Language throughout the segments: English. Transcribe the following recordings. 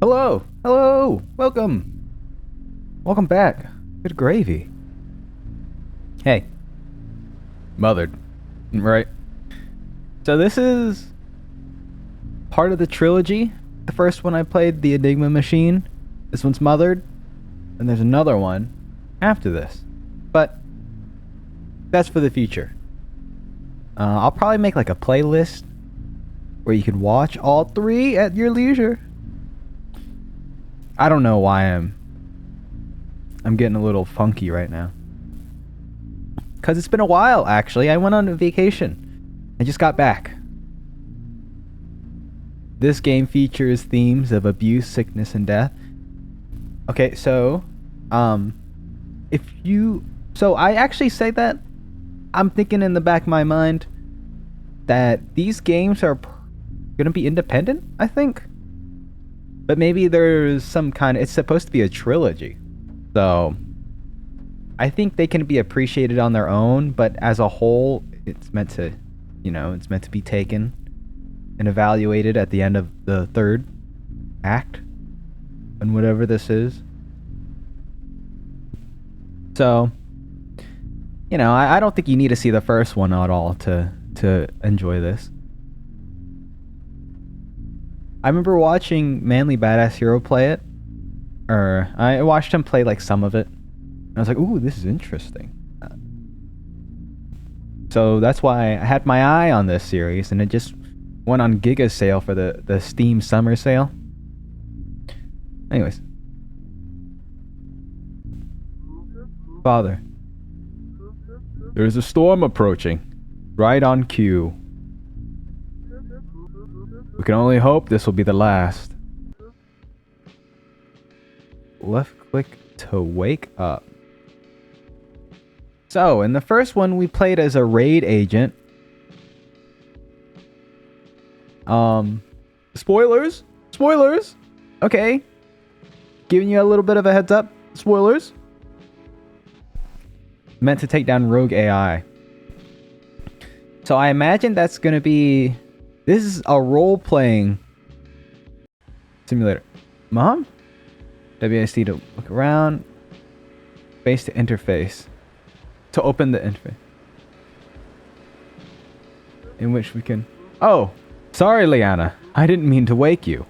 Hello! Hello! Welcome! Welcome back. Good gravy. Hey. Mothered. Right? So this is part of the trilogy. The first one I played, The Enigma Machine. This one's Mothered. And there's another one after this. But that's for the future. I'll probably make like a playlist where you can watch all three at your leisure. I don't know why I'm getting a little funky right now. Cause it's been a while actually. I went on a vacation. I just got back. This game features themes of abuse, sickness, and death. Okay, so I actually say that I'm thinking in the back of my mind that these games are gonna be independent, I think. But maybe there's some kind of... It's supposed to be a trilogy. So I think they can be appreciated on their own, but as a whole, it's meant to, it's meant to be taken and evaluated at the end of the third act and whatever this is. So, I don't think you need to see the first one at all to enjoy this. I remember watching Manly Badass Hero play it, or I watched him play like some of it. And I was like, "Ooh, this is interesting." So that's why I had my eye on this series, and it just went on Giga sale for the Steam Summer Sale. Anyways, Father, there's a storm approaching, right on cue. We can only hope this will be the last. Left click to wake up. So, in the first one, we played as a raid agent. Spoilers? Spoilers! Okay. Giving you a little bit of a heads up. Spoilers. Meant to take down rogue AI. So I imagine that's gonna be... This is a role-playing simulator. Mom? WSD to look around. Face to interface. To open the interface. In which we can... Oh! Sorry, Liana. I didn't mean to wake you.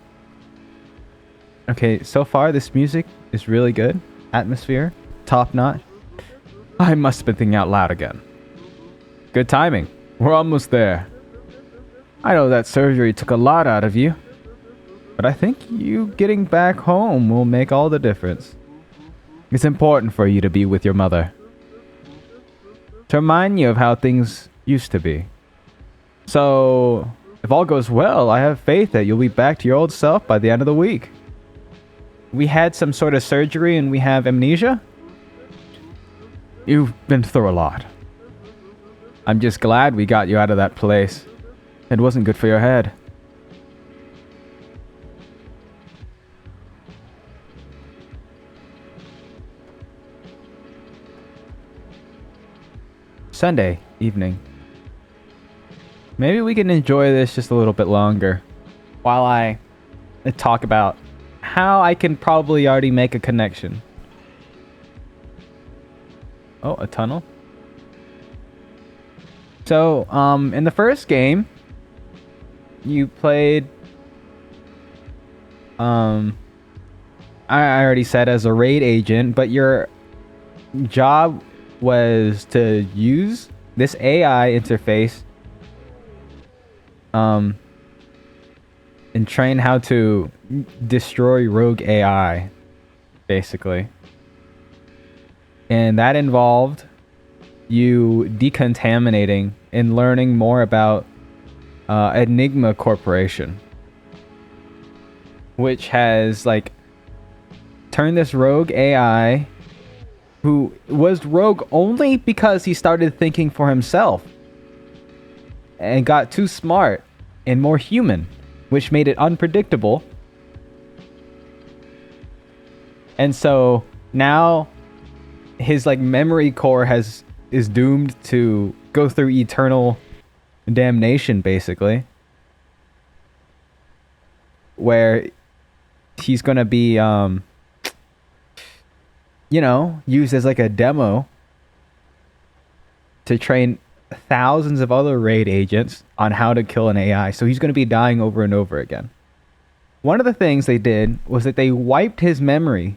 Okay, so far this music is really good. Atmosphere. Top notch. I must have been thinking out loud again. Good timing. We're almost there. I know that surgery took a lot out of you, but I think you getting back home will make all the difference. It's important for you to be with your mother, to remind you of how things used to be. So, if all goes well, I have faith that you'll be back to your old self by the end of the week. We had some sort of surgery and we have amnesia. You've been through a lot. I'm just glad we got you out of that place. It wasn't good for your head. Sunday evening. Maybe we can enjoy this just a little bit longer while I talk about how I can probably already make a connection. Oh, a tunnel. So, in the first game, you played, I already said as a raid agent, but your job was to use this AI interface, and train how to destroy rogue AI, basically. And that involved you decontaminating and learning more about Enigma Corporation, which has turned this rogue AI, who was rogue only because he started thinking for himself and got too smart and more human, which made it unpredictable. And so now his memory core is doomed to go through eternal damnation, basically, where he's gonna be used as like a demo to train thousands of other raid agents on how to kill an AI. So he's gonna be dying over and over again. One of the things they did was that they wiped his memory,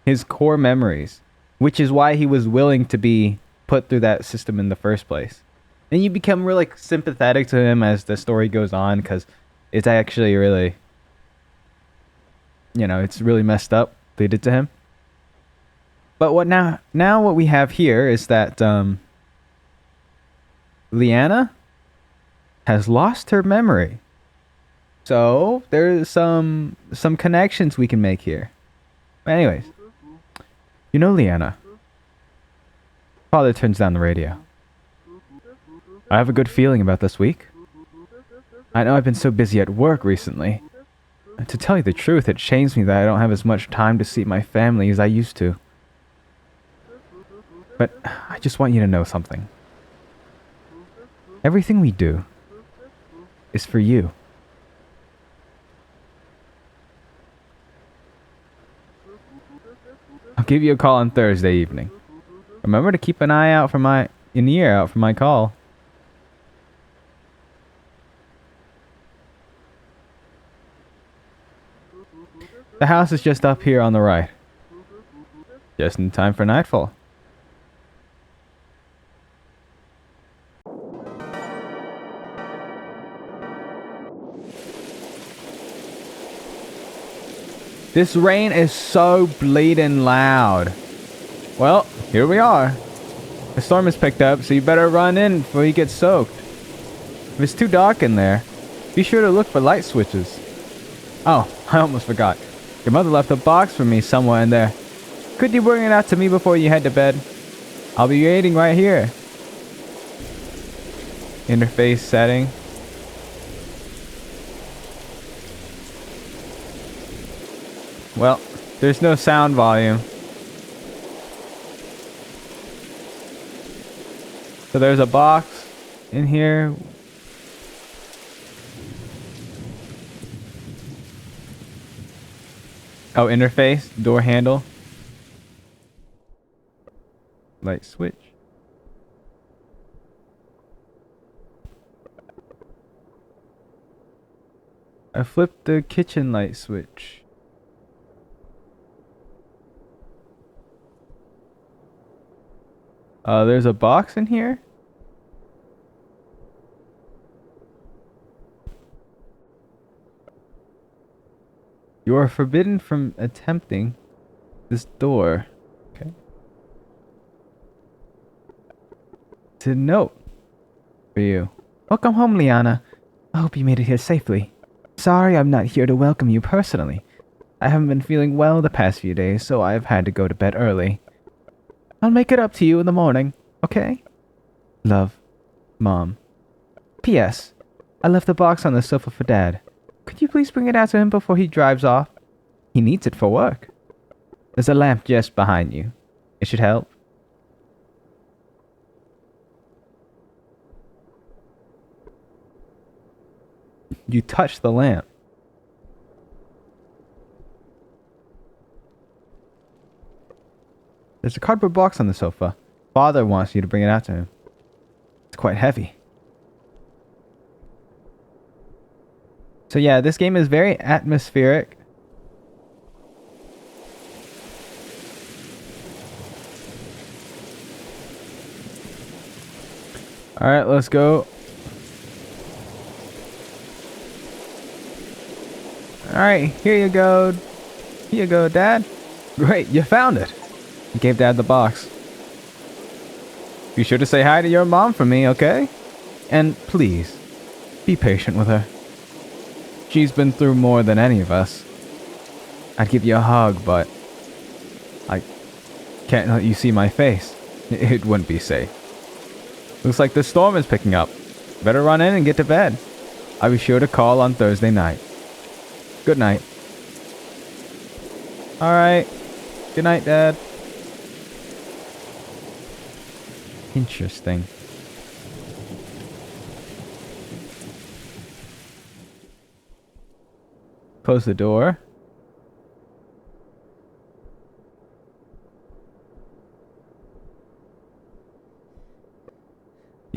his core memories, which is why he was willing to be put through that system in the first place. And you become really sympathetic to him as the story goes on, because it's actually really, it's really messed up they did to him. But what now what we have here is that Liana has lost her memory. So there's some connections we can make here. But anyways, Liana. Father turns down the radio. I have a good feeling about this week. I know I've been so busy at work recently. And to tell you the truth, it shames me that I don't have as much time to see my family as I used to. But I just want you to know something. Everything we do is for you. I'll give you a call on Thursday evening. Remember to keep an ear out for my call. The house is just up here on the right. Just in time for nightfall. This rain is so bleeding loud. Well, here we are. The storm has picked up, so you better run in before you get soaked. If it's too dark in there, be sure to look for light switches. Oh, I almost forgot. Your mother left a box for me somewhere in there. Could you bring it out to me before you head to bed? I'll be waiting right here. Interface setting. Well, there's no sound volume. So there's a box in here. Oh, interface, door handle. Light switch. I flipped the kitchen light switch. There's a box in here. You are forbidden from attempting this door. Okay. It's a note for you. Welcome home, Liana. I hope you made it here safely. Sorry I'm not here to welcome you personally. I haven't been feeling well the past few days, so I've had to go to bed early. I'll make it up to you in the morning, okay? Love, Mom. P.S. I left the box on the sofa for Dad. Could you please bring it out to him before he drives off? He needs it for work. There's a lamp just behind you. It should help. You touch the lamp. There's a cardboard box on the sofa. Father wants you to bring it out to him. It's quite heavy. So yeah, this game is very atmospheric. Alright, let's go. Alright, here you go. Here you go, Dad. Great, you found it. He gave Dad the box. Be sure to say hi to your mom for me, okay? And please, be patient with her. She's been through more than any of us. I'd give you a hug, but I can't let you see my face. It wouldn't be safe. Looks like the storm is picking up. Better run in and get to bed. I'll be sure to call on Thursday night. Good night. Alright. Good night, Dad. Interesting. Close the door.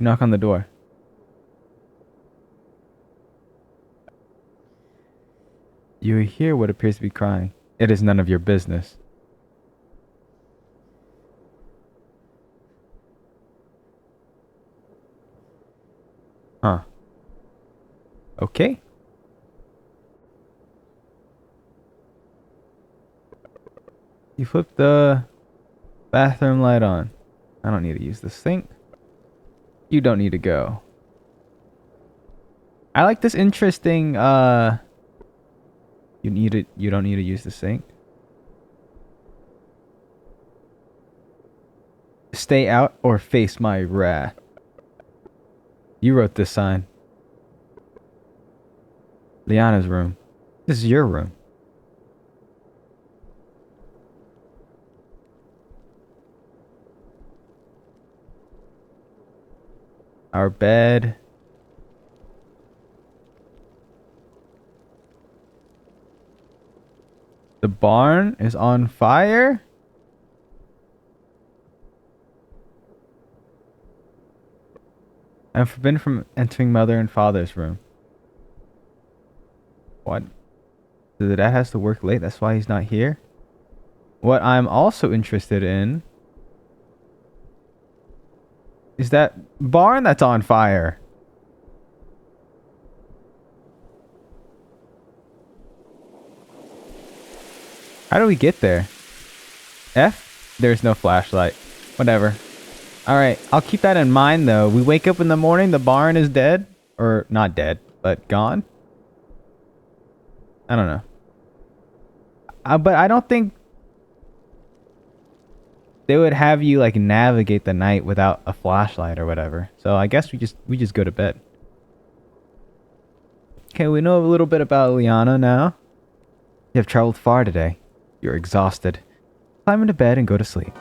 You knock on the door. You hear what appears to be crying. It is none of your business. Huh. Okay. You flip the bathroom light on. I don't need to use the sink. You don't need to go. I like this interesting, you don't need to use the sink. Stay out or face my wrath. You wrote this sign. Liana's room. This is your room. Our bed. The barn is on fire? I'm forbidden from entering mother and father's room. What? So the dad has to work late, that's why he's not here? What I'm also interested in is that barn that's on fire. How do we get there? F? There's no flashlight. Whatever. Alright, I'll keep that in mind though. We wake up in the morning, the barn is dead. Or, not dead, but gone. I don't know. But I don't think they would have you like navigate the night without a flashlight or whatever. So I guess we just go to bed. Okay, we know a little bit about Liana now. You have traveled far today. You're exhausted. Climb into bed and go to sleep.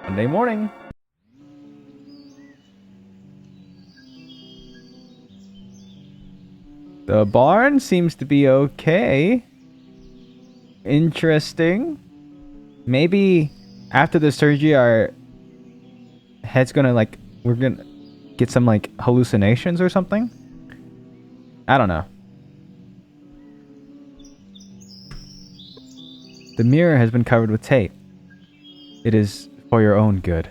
Monday morning. The barn seems to be okay. Interesting. Maybe after the surgery our head's gonna like, we're gonna get some like hallucinations or something. I don't know. The mirror has been covered with tape. It is for your own good.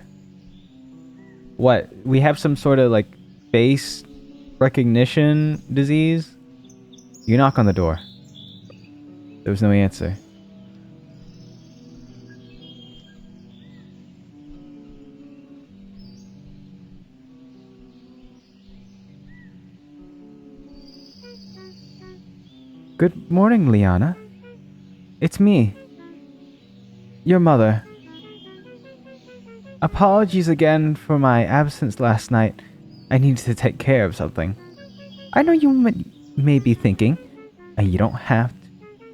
What? We have some sort of like face recognition disease? You knock on the door. There was no answer. Good morning, Liana. It's me. Your mother. Apologies again for my absence last night. I needed to take care of something. I know you may be thinking, and you don't have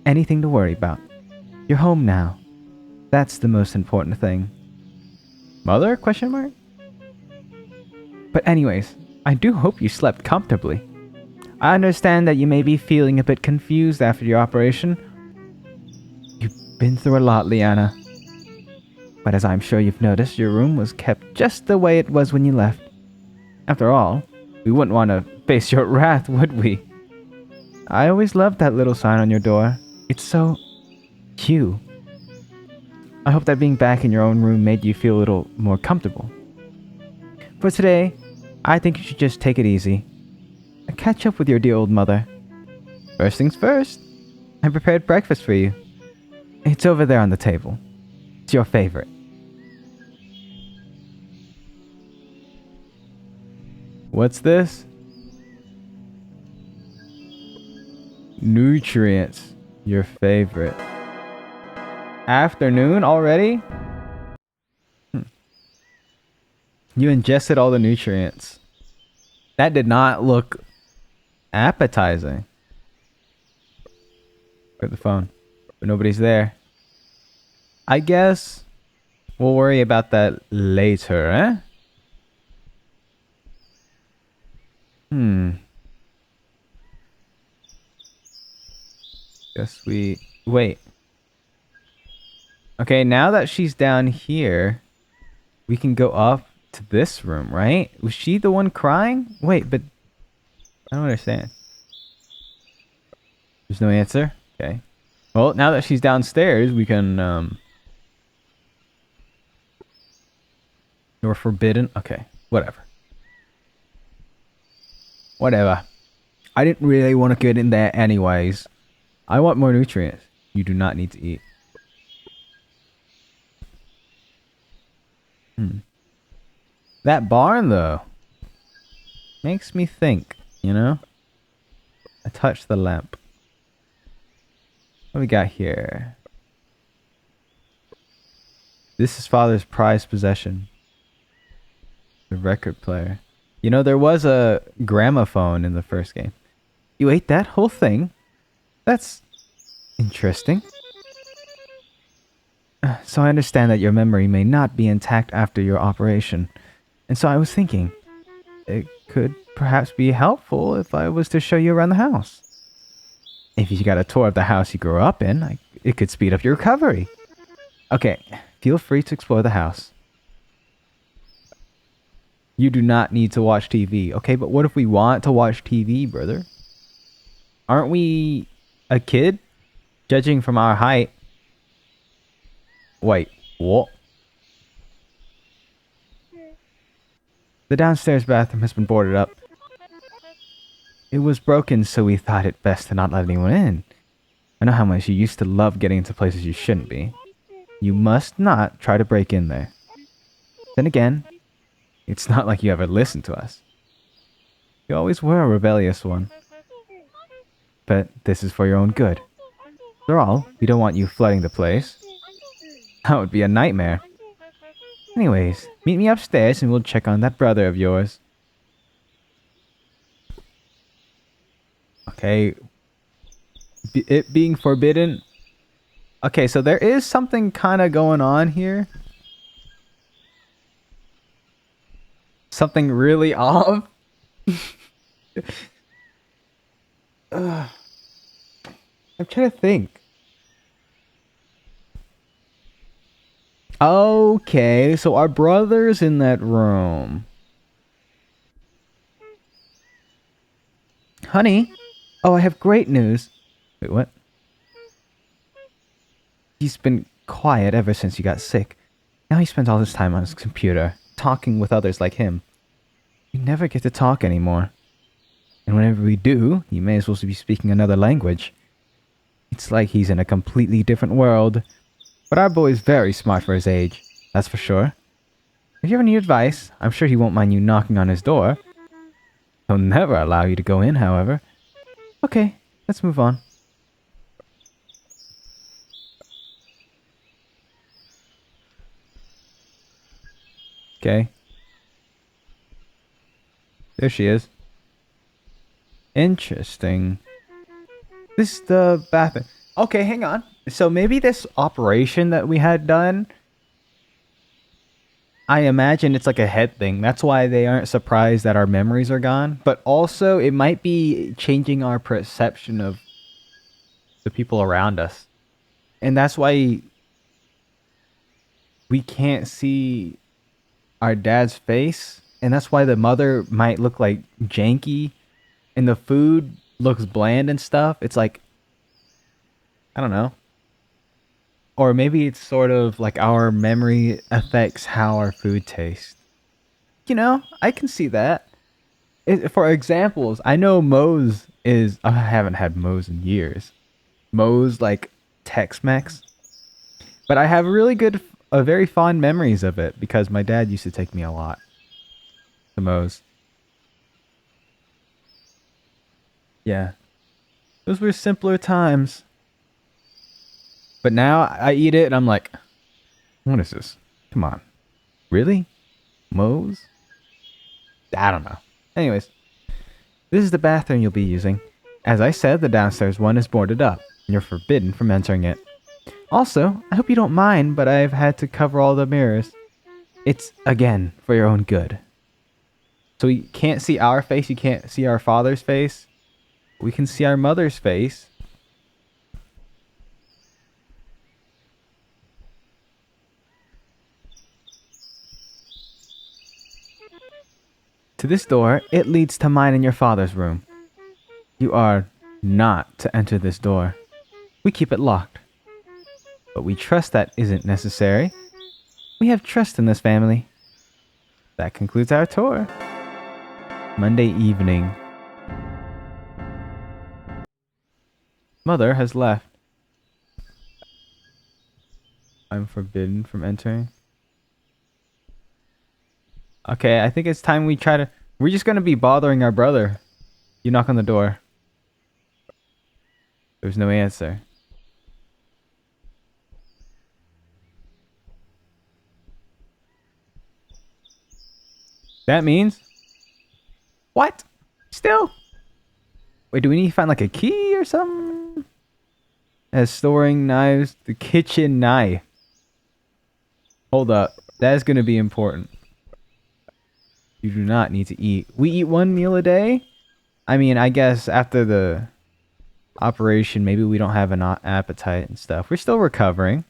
anything to worry about. You're home now. That's the most important thing. Mother? Question mark? But anyways, I do hope you slept comfortably. I understand that you may be feeling a bit confused after your operation. You've been through a lot, Liana. But as I'm sure you've noticed, your room was kept just the way it was when you left. After all, we wouldn't want to face your wrath, would we? I always loved that little sign on your door. It's so cute. I hope that being back in your own room made you feel a little more comfortable. For today, I think you should just take it easy and catch up with your dear old mother. First things first, I prepared breakfast for you. It's over there on the table. It's your favorite. What's this? Nutrients. Your favorite. Afternoon already? You ingested all the nutrients. That did not look appetizing. Put the phone. But nobody's there. I guess we'll worry about that later, eh? Guess we... Wait. Okay, now that she's down here, we can go up to this room, right? Was she the one crying? Wait, but I don't understand. There's no answer? Okay. Well, now that she's downstairs, we can, You're forbidden? Okay, whatever. Whatever. I didn't really want to get in there anyways. I want more nutrients. You do not need to eat. That barn, though, makes me think, you know? I touched the lamp. What we got here? This is father's prized possession. The record player. You know, there was a gramophone in the first game. You ate that whole thing? That's interesting. So I understand that your memory may not be intact after your operation. And so I was thinking, it could perhaps be helpful if I was to show you around the house. If you got a tour of the house you grew up in, it could speed up your recovery. Okay, feel free to explore the house. You do not need to watch TV. Okay, but what if we want to watch TV, brother? Aren't we a kid? Judging from our height. Wait, what? The downstairs bathroom has been boarded up. It was broken, so we thought it best to not let anyone in. I know how much you used to love getting into places you shouldn't be. You must not try to break in there. Then again, it's not like you ever listened to us. You always were a rebellious one. But this is for your own good. After all, we don't want you flooding the place. That would be a nightmare. Anyways, meet me upstairs and we'll check on that brother of yours. Okay. It being forbidden. Okay, so there is something kind of going on here. Something really off. I'm trying to think. Okay, so our brother's in that room. Honey? Oh, I have great news. Wait, what? He's been quiet ever since he got sick. Now he spends all his time on his computer, talking with others like him. We never get to talk anymore. And whenever we do, he may as well be speaking another language. It's like he's in a completely different world. But our boy's very smart for his age, that's for sure. If you ever need advice, I'm sure he won't mind you knocking on his door. He'll never allow you to go in, however. Okay, let's move on. Okay. There she is. Interesting. This is the bathroom. Okay, hang on. So maybe this operation that we had done, I imagine it's like a head thing. That's why they aren't surprised that our memories are gone. But also, it might be changing our perception of the people around us. And that's why we can't see our dad's face. And that's why the mother might look like janky. And the food looks bland and stuff. It's like, I don't know. Or maybe it's sort of like our memory affects how our food tastes. You know, I can see that. For examples, I know Moe's is... I haven't had Moe's in years. Moe's like Tex-Mex. But I have really good, very fond memories of it because my dad used to take me a lot to Moe's. Yeah. Those were simpler times. But now I eat it and I'm like, what is this? Come on. Really? Moe's? I don't know. Anyways, this is the bathroom you'll be using. As I said, the downstairs one is boarded up. And you're forbidden from entering it. Also, I hope you don't mind, but I've had to cover all the mirrors. It's, again, for your own good. So you can't see our face, you can't see our father's face. We can see our mother's face. To this door, it leads to mine and your father's room. You are not to enter this door. We keep it locked. But we trust that isn't necessary. We have trust in this family. That concludes our tour. Monday evening. Mother has left. I'm forbidden from entering. Okay, I think it's time we try to... We're just gonna be bothering our brother. You knock on the door. There's no answer. That means... What? Still? Wait, do we need to find like a key or something? As storing knives, the kitchen knife. Hold up. That is going to be important. You do not need to eat. We eat one meal a day? I mean, I guess after the operation, maybe we don't have an appetite and stuff. We're still recovering.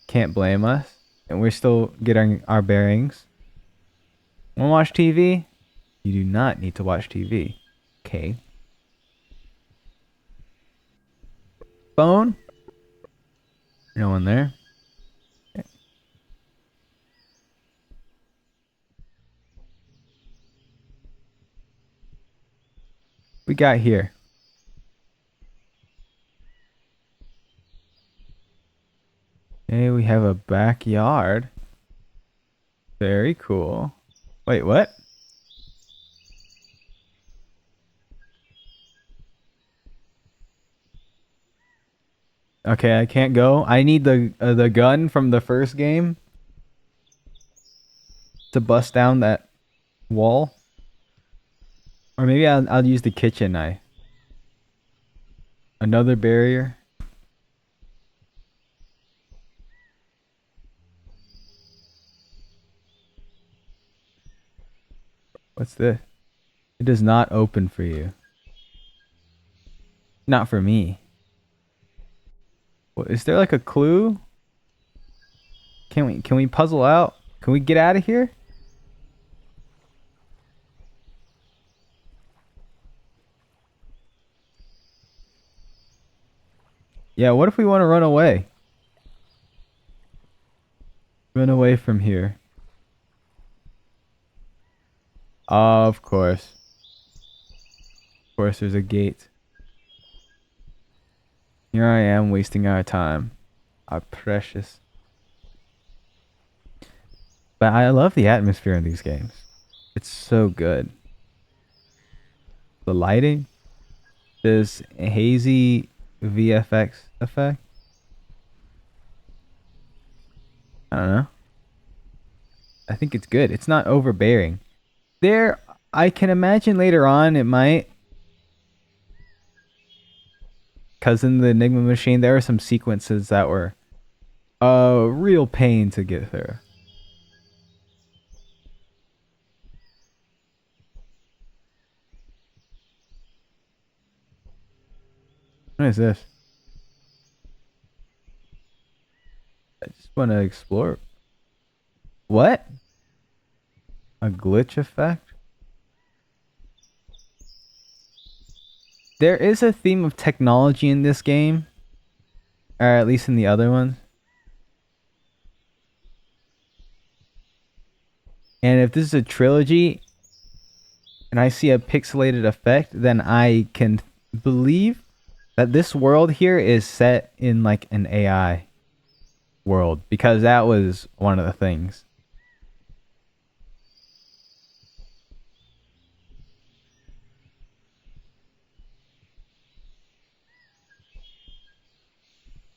Can't blame us. And we're still getting our bearings. Want to watch TV? You do not need to watch TV. Okay. Phone? No one there. Okay. We got here. Okay, we have a backyard. Very cool. Wait, what? Okay, I can't go. I need the gun from the first game to bust down that wall. Or maybe I'll use the kitchen knife. Another barrier. What's this? It does not open for you. Not for me. Well, is there like a clue? Can we puzzle out? Can we get out of here? Yeah, what if we want to run away? Run away from here. Of course. Of course, there's a gate. Here I am wasting our time. Our precious. But I love the atmosphere in these games. It's so good. The lighting. This hazy VFX effect. I don't know. I think it's good. It's not overbearing. There, I can imagine later on it might. Because in the Enigma machine, there are some sequences that were a real pain to get through. What is this? I just want to explore. What? A glitch effect? There is a theme of technology in this game. Or at least in the other ones. And if this is a trilogy and I see a pixelated effect, then I can believe that this world here is set in like an AI world, because that was one of the things.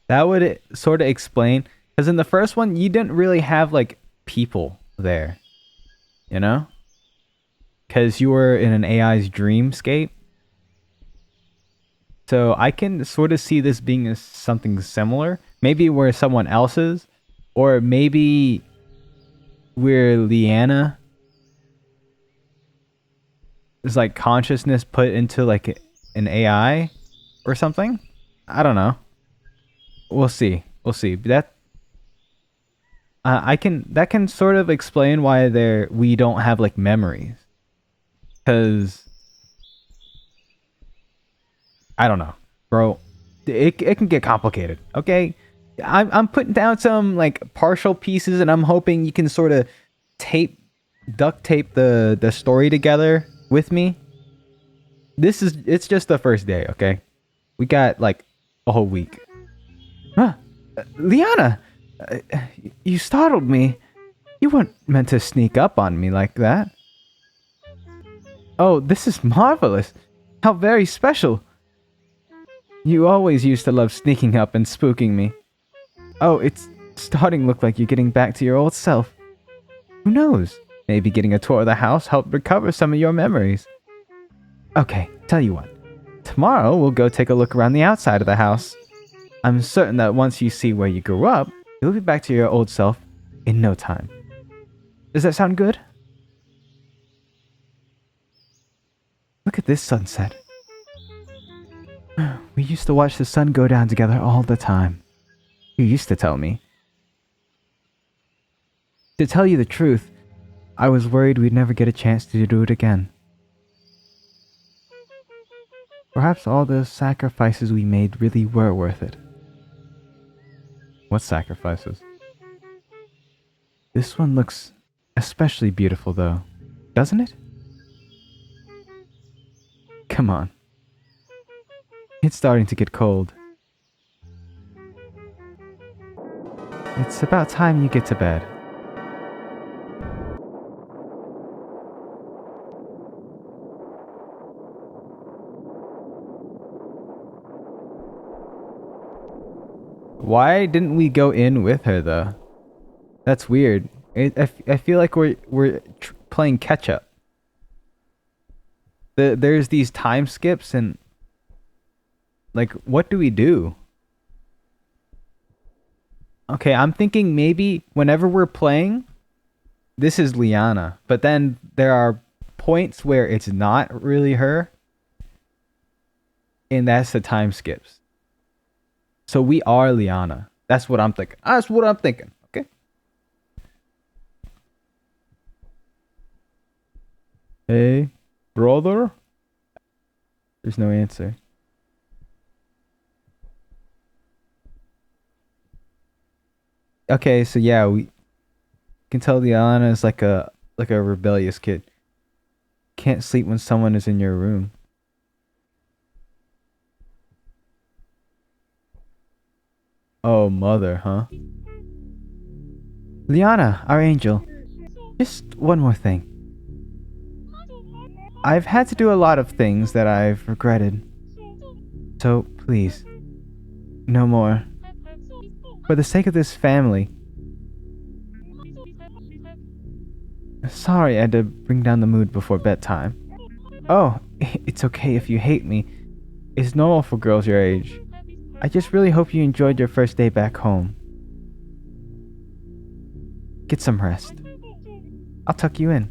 That would sort of explain, because in the first one you didn't really have like people there, you know, because you were in an AI's dreamscape. So I can sort of see this being something similar. Maybe we're someone else's, or maybe we're Liana. Is like consciousness put into like an AI or something. I don't know. We'll see. We'll see. That that can sort of explain why we don't have like memories. Because I don't know, bro. It can get complicated. Okay, I'm putting down some like partial pieces, and I'm hoping you can sort of duct tape the story together with me. It's just the first day. Okay, we got like a whole week. Huh, Liana, uh, you startled me. You weren't meant to sneak up on me like that. Oh, this is marvelous. How very special. You always used to love sneaking up and spooking me. Oh, it's starting to look like you're getting back to your old self. Who knows? Maybe getting a tour of the house helped recover some of your memories. Okay, tell you what. Tomorrow we'll go take a look around the outside of the house. I'm certain that once you see where you grew up, you'll be back to your old self in no time. Does that sound good? Look at this sunset. We used to watch the sun go down together all the time. You used to tell me. To tell you the truth, I was worried we'd never get a chance to do it again. Perhaps all the sacrifices we made really were worth it. What sacrifices? This one looks especially beautiful though, doesn't it? Come on. It's starting to get cold. It's about time you get to bed. Why didn't we go in with her though? That's weird. I feel like we're playing catch up. There's these time skips and like what do we do? Okay, I'm thinking maybe whenever we're playing, this is Liana, but then there are points where it's not really her, and that's the time skips. So we are Liana. That's what I'm thinking. That's what I'm thinking. Okay. Hey, brother? There's no answer. Okay, so yeah, we can tell Liana is like a rebellious kid. Can't sleep when someone is in your room. Oh, mother, huh? Liana, our angel. Just one more thing. I've had to do a lot of things that I've regretted. So, please, no more. For the sake of this family. Sorry I had to bring down the mood before bedtime. Oh, it's okay if you hate me. It's normal for girls your age. I just really hope you enjoyed your first day back home. Get some rest. I'll tuck you in.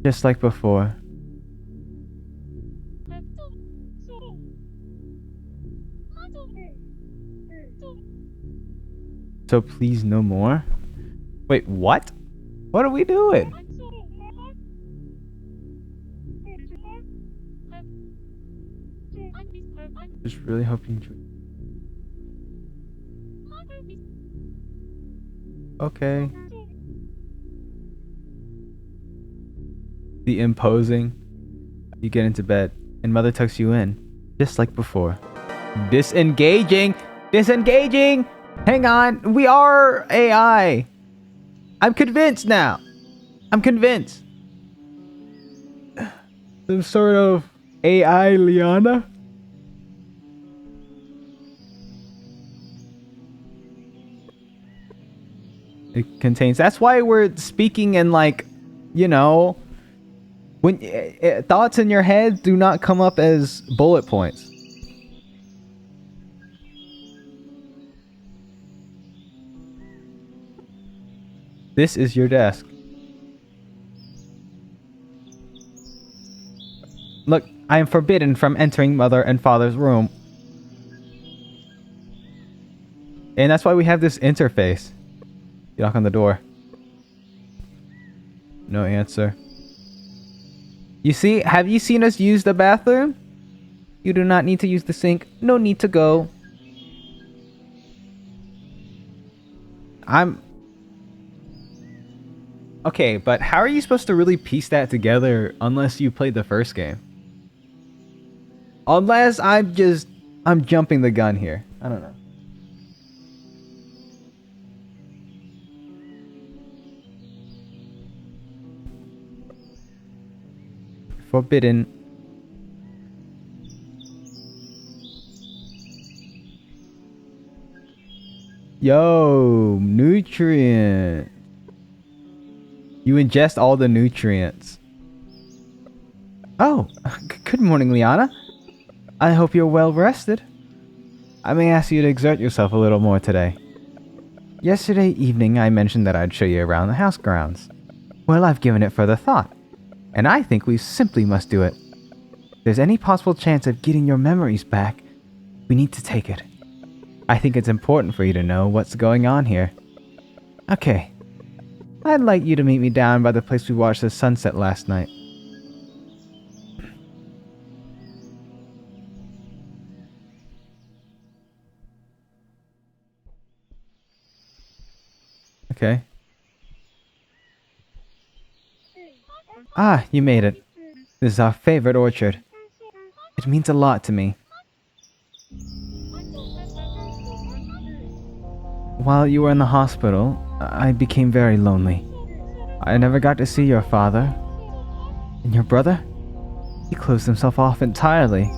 Just like before. So please no more? Wait, what? What are we doing? Just really hope you enjoy. Okay. The imposing. You get into bed, and mother tucks you in, just like before. Disengaging! Disengaging! Hang on, we are AI! I'm convinced now! I'm convinced! Some sort of AI Liana? It contains. That's why we're speaking in like, you know, when thoughts in your head do not come up as bullet points. This is your desk. Look, I am forbidden from entering mother and father's room. And that's why we have this interface. You knock on the door. No answer. You see, have you seen us use the bathroom? You do not need to use the sink. No need to go. Okay, but how are you supposed to really piece that together unless you played the first game? Unless I'm jumping the gun here. I don't know. Forbidden. Yo, nutrient. You ingest all the nutrients. Oh, good morning, Liana. I hope you're well rested. I may ask you to exert yourself a little more today. Yesterday evening, I mentioned that I'd show you around the house grounds. Well, I've given it further thought, and I think we simply must do it. If there's any possible chance of getting your memories back, we need to take it. I think it's important for you to know what's going on here. Okay. I'd like you to meet me down by the place we watched the sunset last night. Okay. Ah, you made it. This is our favorite orchard. It means a lot to me. While you were in the hospital, I became very lonely. I never got to see your father. And your brother? He closed himself off entirely.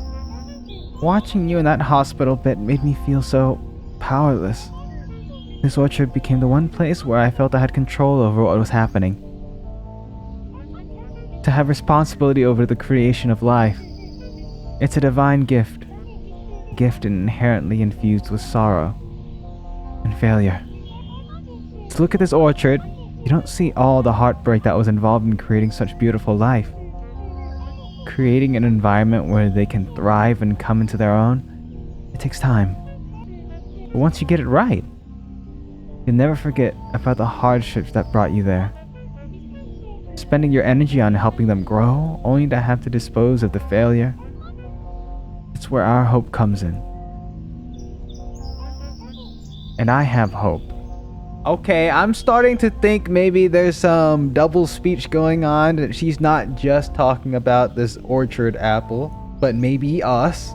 Watching you in that hospital bed made me feel so powerless. This orchard became the one place where I felt I had control over what was happening. To have responsibility over the creation of life. It's a divine gift. A gift inherently infused with sorrow and failure. To look at this orchard, you don't see all the heartbreak that was involved in creating such beautiful life. Creating an environment where they can thrive and come into their own, it takes time. But once you get it right, you'll never forget about the hardships that brought you there. Spending your energy on helping them grow, only to have to dispose of the failure. It's where our hope comes in. And I have hope. Okay, I'm starting to think maybe there's some double speech going on, that she's not just talking about this orchard apple, but maybe us.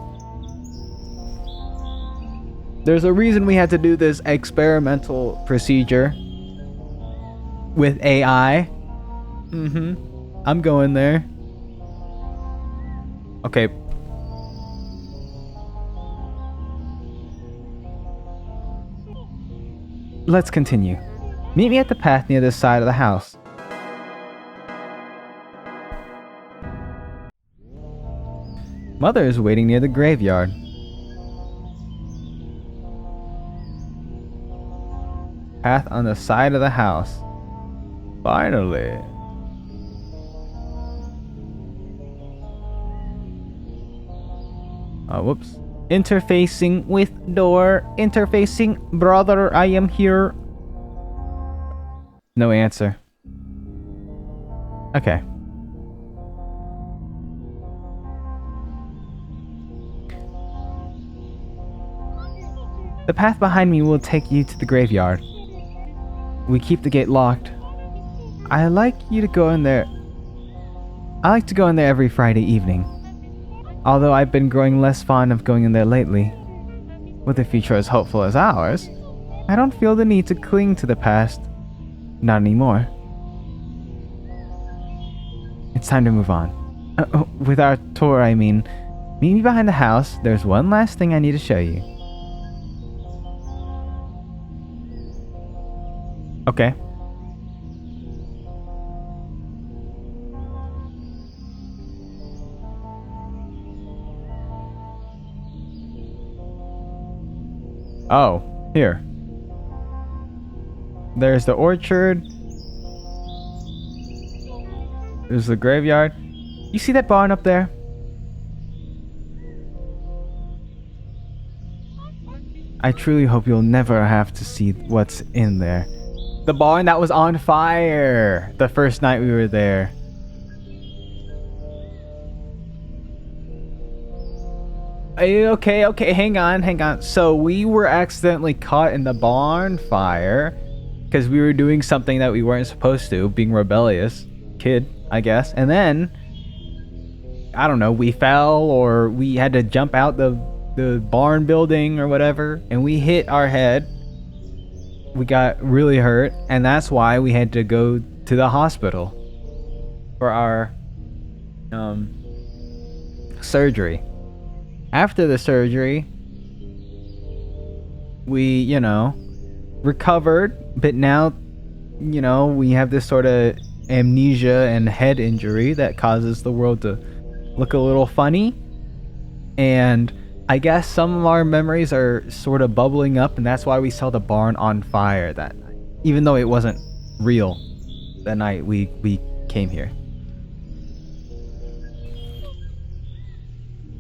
There's a reason we had to do this experimental procedure with AI. I'm going there. Okay. Let's continue. Meet me at the path near this side of the house. Mother is waiting near the graveyard. Path on the side of the house. Finally. Whoops. Interfacing with door. Interfacing. Brother, I am here. No answer. Okay. The path behind me will take you to the graveyard. We keep the gate locked. I like to go in there every Friday evening. Although I've been growing less fond of going in there lately. With a future as hopeful as ours, I don't feel the need to cling to the past. Not anymore. It's time to move on. With our tour, I mean. Meet me behind the house. There's one last thing I need to show you. Okay. Oh, here. There's the orchard. There's the graveyard. You see that barn up there? I truly hope you'll never have to see what's in there. The barn that was on fire the first night we were there. Okay, hang on. So we were accidentally caught in the barn fire because we were doing something that we weren't supposed to, being rebellious kid, I guess. And then I don't know, we fell or we had to jump out the barn building or whatever, and we hit our head. We got really hurt, and that's why we had to go to the hospital for our um surgery. After the surgery, we, recovered, but now, we have this sort of amnesia and head injury that causes the world to look a little funny. And I guess some of our memories are sort of bubbling up, and that's why we saw the barn on fire that night. Even though it wasn't real that night we came here.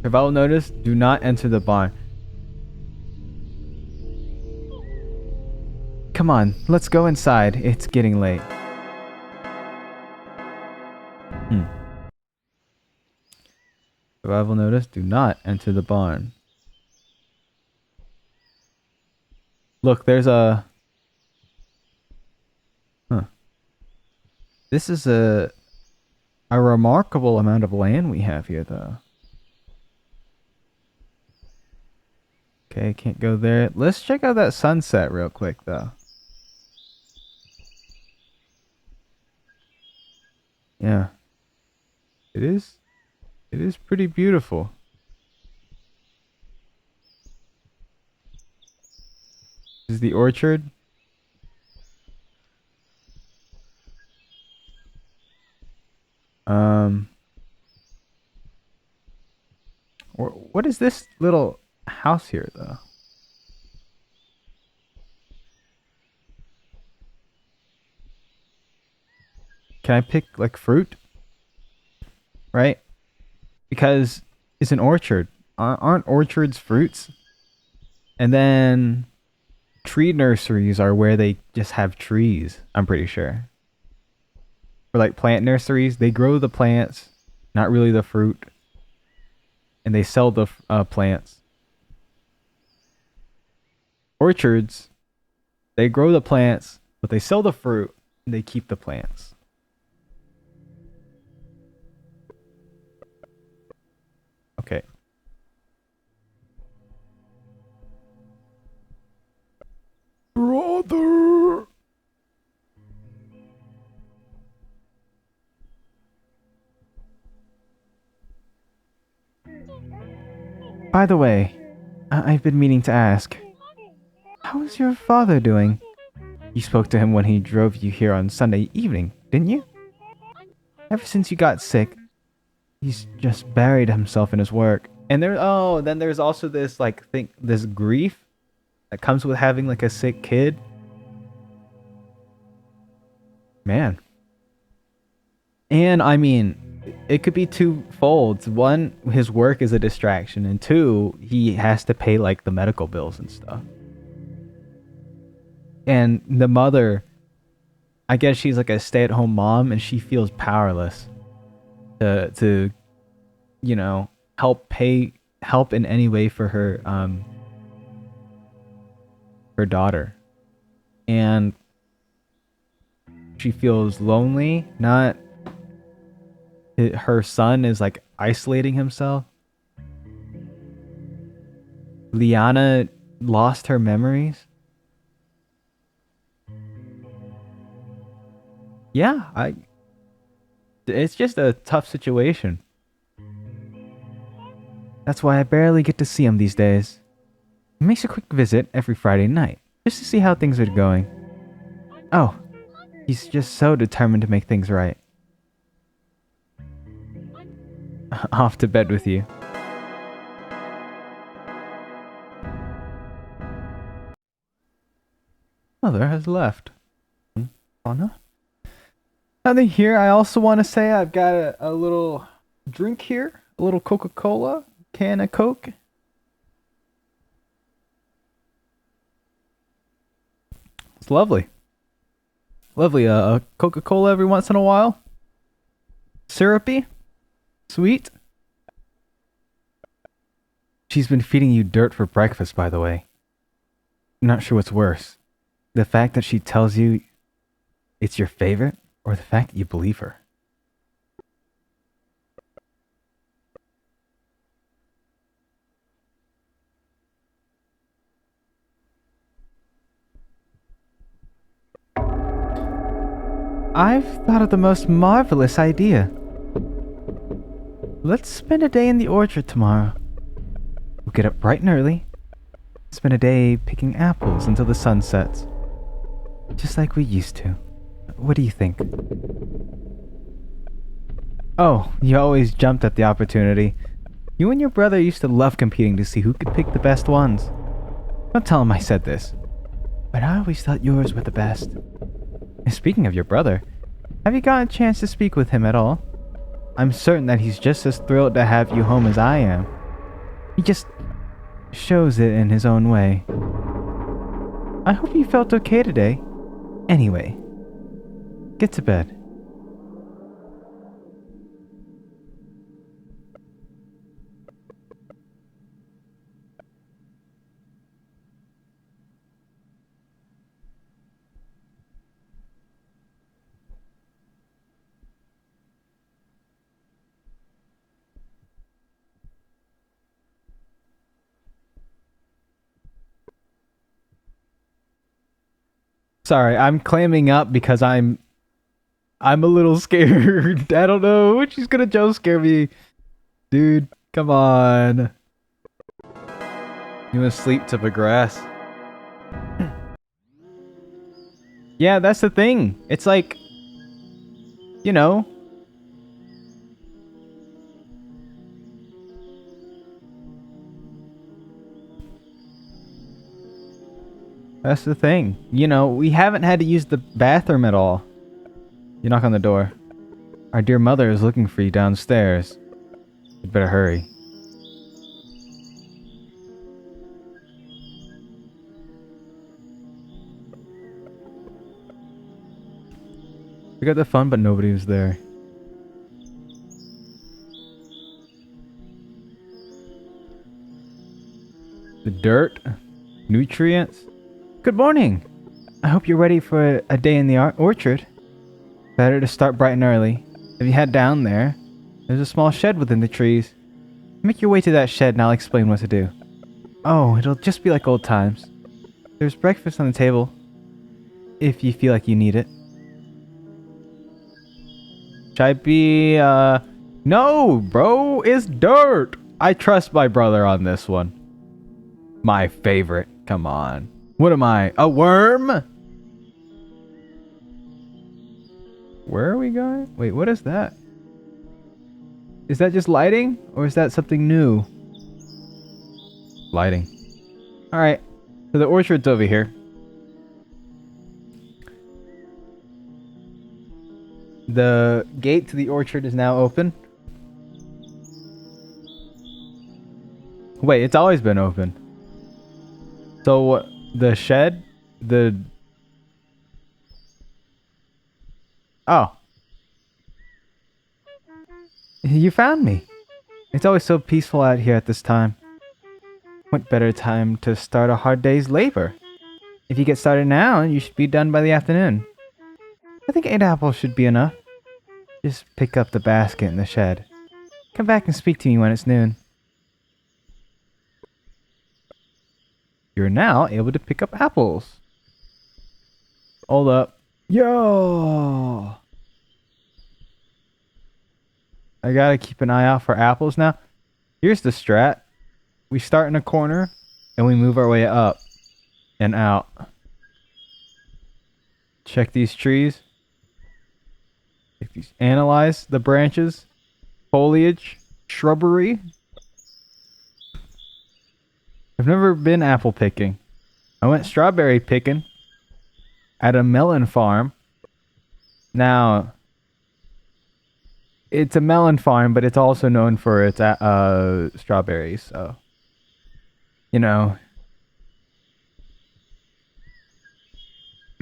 Survival notice, do not enter the barn. Come on, let's go inside. It's getting late. Survival notice, do not enter the barn. Look, there's a... This is a remarkable amount of land we have here, though. Okay, can't go there. Let's check out that sunset real quick, though. Yeah. It is pretty beautiful. This is the orchard. What is this little house here, though? Can I pick, like, fruit? Right? Because it's an orchard. Aren't orchards fruits? And then tree nurseries are where they just have trees, I'm pretty sure. Or like plant nurseries, they grow the plants, not really the fruit. And they sell the plants. Orchards, they grow the plants, but they sell the fruit and they keep the plants. Okay. Brother! By the way, I've been meaning to ask, how is your father doing? You spoke to him when he drove you here on Sunday evening, didn't you? Ever since you got sick, he's just buried himself in his work. And then there's also this this grief that comes with having like a sick kid. Man. And I mean, it could be two folds. One, his work is a distraction, and two, he has to pay like the medical bills and stuff. And the mother, I guess she's like a stay-at-home mom, and she feels powerless to help in any way for her daughter. And she feels lonely, not her son is like isolating himself. Liana lost her memories. Yeah, it's just a tough situation. That's why I barely get to see him these days. He makes a quick visit every Friday night, just to see how things are going. Oh, he's just so determined to make things right. Off to bed with you. Mother has left. Anna? Nothing here. I also want to say I've got a little drink here. A little Coca-Cola. Can of Coke. It's lovely. Lovely. Coca-Cola every once in a while. Syrupy. Sweet. She's been feeding you dirt for breakfast, by the way. I'm not sure what's worse. The fact that she tells you it's your favorite, or the fact that you believe her. I've thought of the most marvelous idea. Let's spend a day in the orchard tomorrow. We'll get up bright and early. Spend a day picking apples until the sun sets. Just like we used to. What do you think? Oh, you always jumped at the opportunity. You and your brother used to love competing to see who could pick the best ones. Don't tell him I said this. But I always thought yours were the best. And speaking of your brother, have you gotten a chance to speak with him at all? I'm certain that he's just as thrilled to have you home as I am. He just shows it in his own way. I hope you felt okay today. Anyway, get to bed. Sorry, I'm clamming up because I'm a little scared. I don't know. She's gonna jump scare me. Dude, come on. You wanna sleep to progress? Yeah, that's the thing. It's like, you know. That's the thing. You know, we haven't had to use the bathroom at all. You knock on the door. Our dear mother is looking for you downstairs. You better hurry. We got the fun, but nobody was there. The dirt? Nutrients? Good morning! I hope you're ready for a day in the orchard. Better to start bright and early. If you head down there, there's a small shed within the trees. Make your way to that shed and I'll explain what to do. Oh, it'll just be like old times. There's breakfast on the table, if you feel like you need it. Should I be, No, bro, it's dirt! I trust my brother on this one. My favorite. Come on. What am I? A worm? Where are we going? Wait, what is that? Is that just lighting? Or is that something new? Lighting. Alright. So the orchard's over here. The gate to the orchard is now open. Wait, it's always been open. So the shed, Oh. You found me. It's always so peaceful out here at this time. What better time to start a hard day's labor? If you get started now, you should be done by the afternoon. I think 8 apples should be enough. Just pick up the basket in the shed. Come back and speak to me when it's noon. You're now able to pick up apples. Hold up. Yo! I gotta keep an eye out for apples now. Here's the strat. We start in a corner, and we move our way up and out. Check these trees. Analyze the branches, foliage, shrubbery. I've never been apple picking. I went strawberry picking at a melon farm. Now, it's a melon farm, but it's also known for its strawberries. So, you know.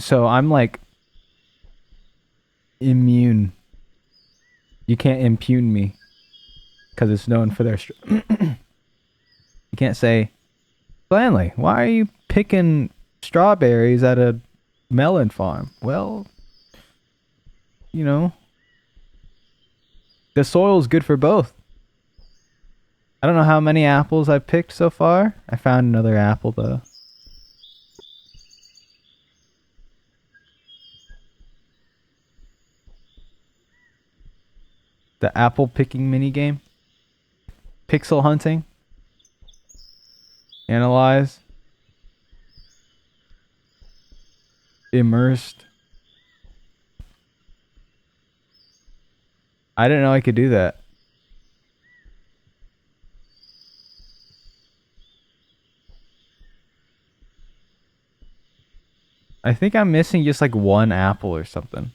So I'm like immune. You can't impugn me because it's known for their You can't say, Stanley, why are you picking strawberries at a melon farm? Well, you know, the soil's good for both. I don't know how many apples I've picked so far. I found another apple though. The apple picking minigame. Pixel hunting. Analyze. Immersed. I didn't know I could do that. I think I'm missing just like one apple or something.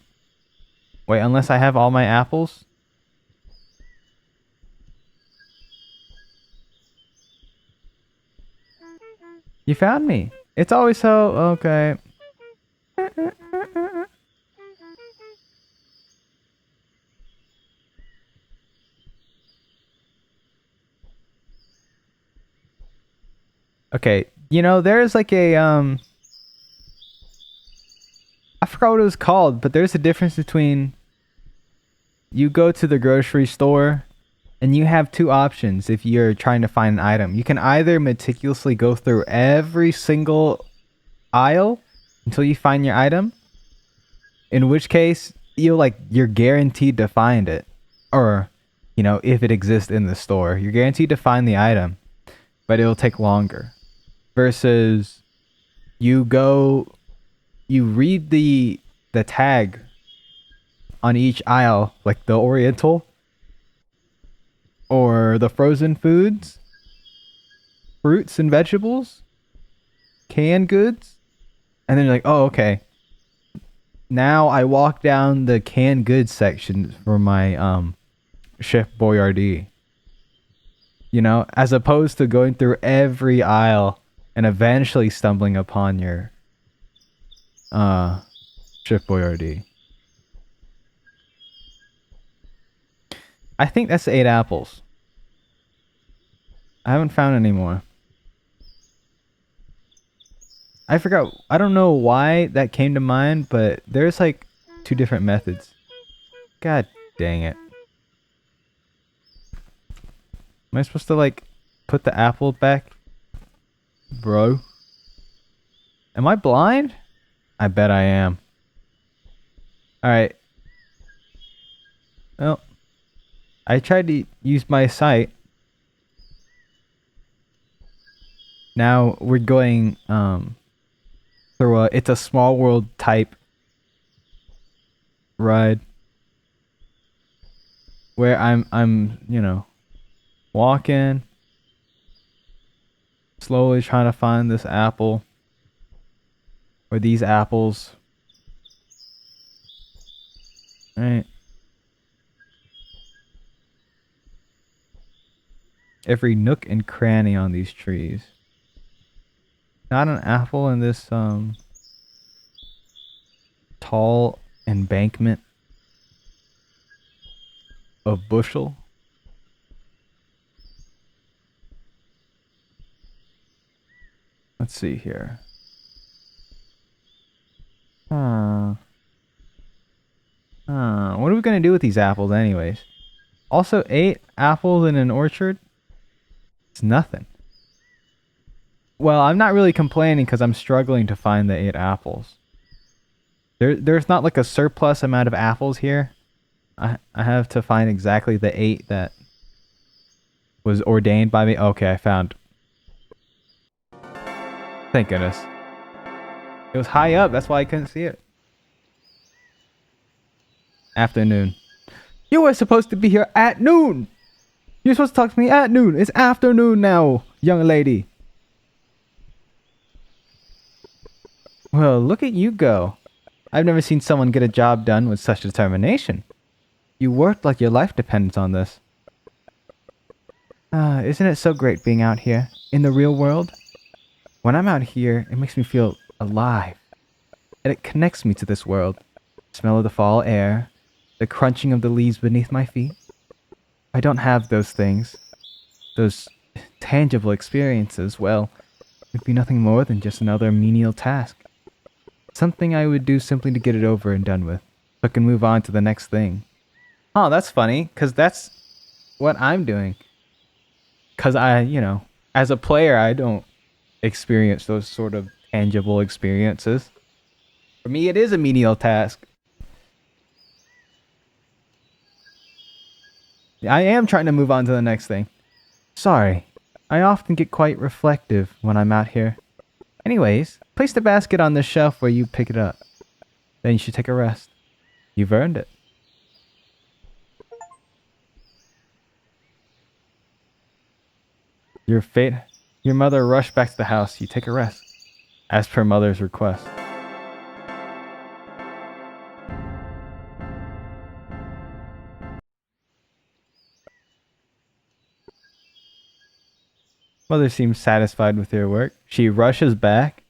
Wait, unless I have all my apples? You found me. It's always so... Okay. Okay, you know, there's like a, I forgot what it was called, but there's a difference between you go to the grocery store and you have two options if you're trying to find an item. You can either meticulously go through every single aisle until you find your item, in which case you're guaranteed to find it. Or, you know, if it exists in the store, you're guaranteed to find the item, but it'll take longer. Versus you read the tag on each aisle, like the Oriental or the frozen foods, fruits and vegetables, canned goods, and then you're like, oh, okay. Now I walk down the canned goods section for my Chef Boyardee. You know, as opposed to going through every aisle and eventually stumbling upon your Chef Boyardee. I think that's 8 apples. I haven't found any more. I forgot. I don't know why that came to mind, but there's like 2 different methods. God dang it. Am I supposed to like put the apple back? Bro. Am I blind? I bet I am. Alright. Well, I tried to use my sight. Now we're going through a It's a Small World type ride where I'm, you know, walking, slowly trying to find this apple or these apples. Right. Every nook and cranny on these trees. Not an apple in this tall embankment of bushel. Let's see here. What are we gonna do with these apples anyways? Also, 8 apples in an orchard? It's nothing. Well, I'm not really complaining because I'm struggling to find the 8 apples. There's not like a surplus amount of apples here. I have to find exactly the 8 that was ordained by me. Okay, I found. Thank goodness. It was high up, that's why I couldn't see it. Afternoon. You were supposed to be here at noon! You're supposed to talk to me at noon. It's afternoon now, young lady. Well, look at you go. I've never seen someone get a job done with such determination. You worked like your life depends on this. Isn't it so great being out here, in the real world? When I'm out here, it makes me feel alive. And it connects me to this world. The smell of the fall air, the crunching of the leaves beneath my feet. I don't have those things. Those tangible experiences, well, it'd be nothing more than just another menial task. Something I would do simply to get it over and done with, so I can move on to the next thing. Oh, that's funny, because that's what I'm doing. Because as a player, I don't experience those sort of tangible experiences. For me, it is a menial task. I am trying to move on to the next thing. Sorry, I often get quite reflective when I'm out here. Anyways, place the basket on the shelf where you pick it up. Then you should take a rest. You've earned it. Your mother rushed back to the house. You take a rest, as per mother's request. Mother seems satisfied with your work. She rushes back.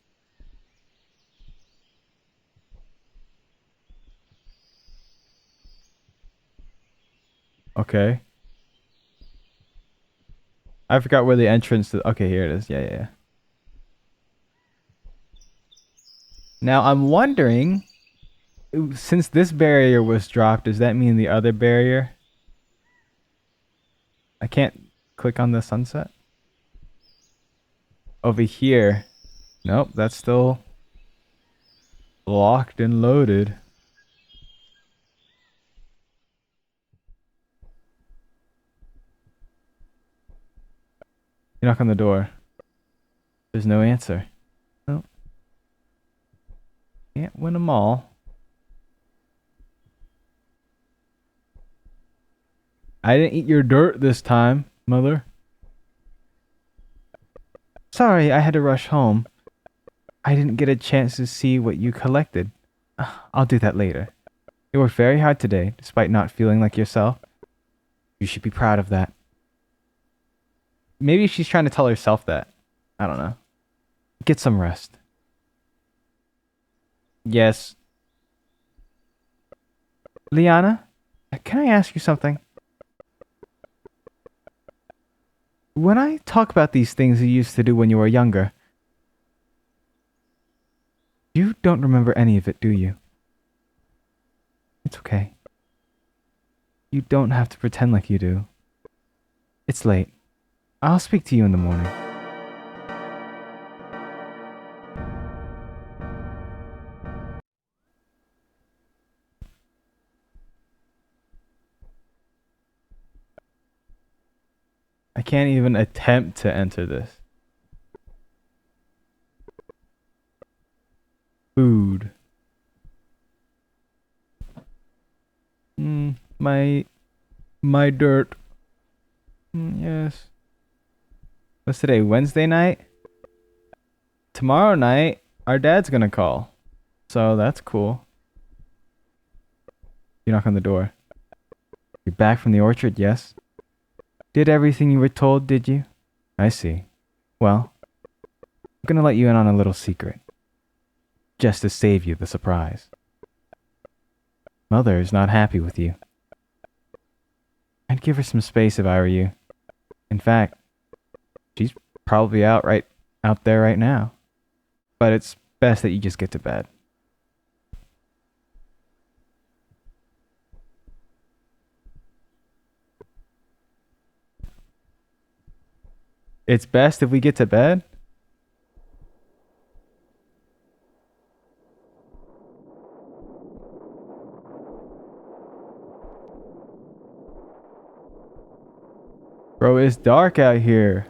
Okay. I forgot where the entrance to... Okay, here it is. Yeah. Now, I'm wondering... Since this barrier was dropped, does that mean the other barrier? I can't click on the sunset. Over here. Nope, that's still locked and loaded. You knock on the door. There's no answer. Nope. Can't win them all. I didn't eat your dirt this time, Mother. Sorry, I had to rush home. I didn't get a chance to see what you collected. I'll do that later. You worked very hard today, despite not feeling like yourself. You should be proud of that. Maybe she's trying to tell herself that. I don't know. Get some rest. Yes. Liana, can I ask you something? When I talk about these things you used to do when you were younger, you don't remember any of it, do you? It's okay. You don't have to pretend like you do. It's late. I'll speak to you in the morning. I can't even attempt to enter this. Food. My dirt. Yes. What's today? Wednesday night? Tomorrow night, our dad's gonna call. So that's cool. You knock on the door. You're back from the orchard, yes? Did everything you were told, did you? I see. Well, I'm gonna let you in on a little secret. Just to save you the surprise. Mother is not happy with you. I'd give her some space if I were you. In fact, she's probably out there right now. But it's best that you just get to bed. It's best if we get to bed? Bro, it's dark out here.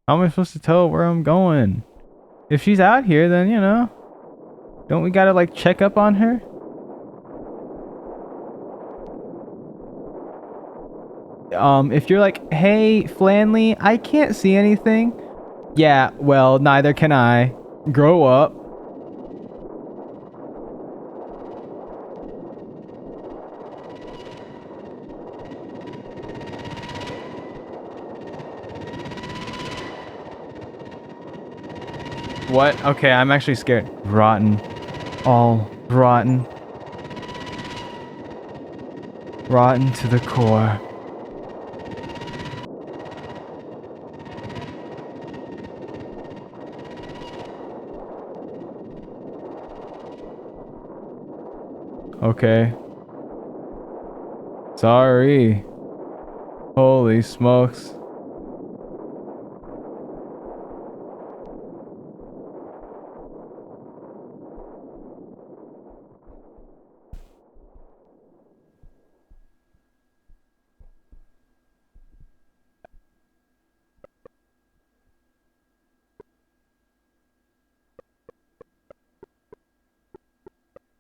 How am I supposed to tell where I'm going? If she's out here, then, don't we gotta, check up on her? If you're like, hey, Flanley, I can't see anything. Yeah, well, neither can I. Grow up. What? Okay, I'm actually scared. Rotten. All rotten. Rotten to the core. Okay. Sorry. Holy smokes.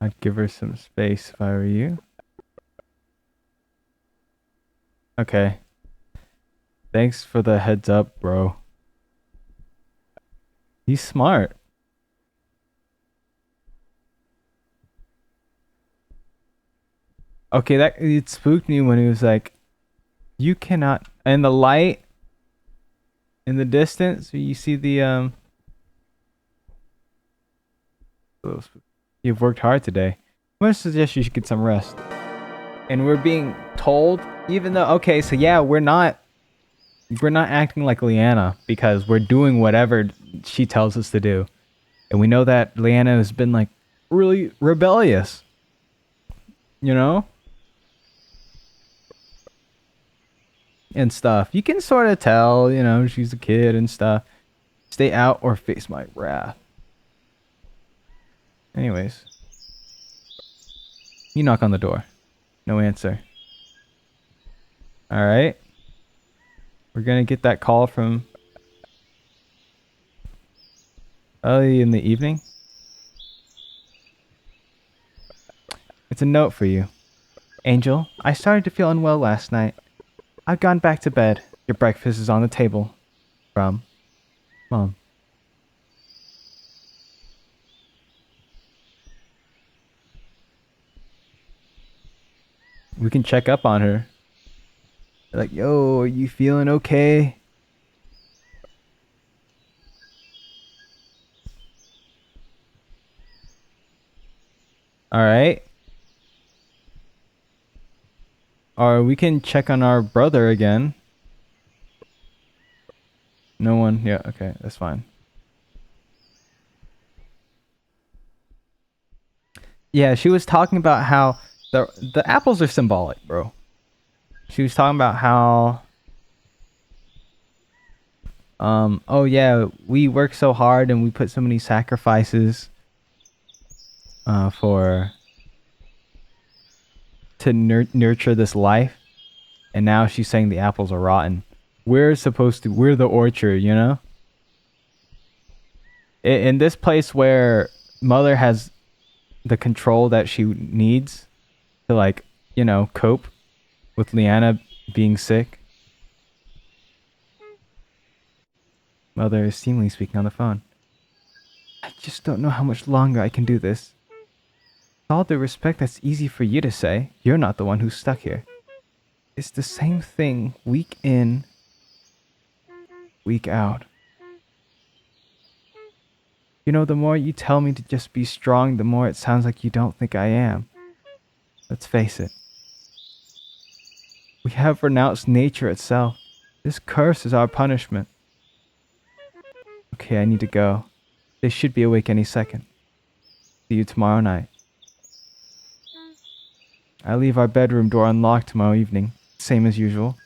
I'd give her some space if I were you. Okay. Thanks for the heads up, bro. He's smart. Okay, that it spooked me when he was like, "You cannot." And the light in the distance, you see the You've worked hard today. I'm gonna suggest you should get some rest. And we're being told, even though okay, so yeah, we're not acting like Liana because we're doing whatever she tells us to do. And we know that Liana has been like really rebellious, you know? And stuff. You can sort of tell, she's a kid and stuff. Stay out or face my wrath. Anyways, you knock on the door. No answer. All right. We're going to get that call from early in the evening. It's a note for you. Angel, I started to feel unwell last night. I've gone back to bed. Your breakfast is on the table. From Mom. We can check up on her. Like, yo, are you feeling okay? All right. Or we can check on our brother again. No one. Yeah, okay, that's fine. Yeah, she was talking about how the apples are symbolic, bro. She was talking about how oh yeah, we work so hard and we put so many sacrifices for to nurture this life, and now she's saying the apples are rotten. We're the orchard, you know? In this place where mother has the control that she needs to like, cope with Liana being sick. Mother is seemingly speaking on the phone. I just don't know how much longer I can do this. With all due respect, that's easy for you to say. You're not the one who's stuck here. It's the same thing week in, week out. The more you tell me to just be strong, the more it sounds like you don't think I am. Let's face it. We have renounced nature itself. This curse is our punishment. Okay, I need to go. They should be awake any second. See you tomorrow night. I leave our bedroom door unlocked tomorrow evening, same as usual.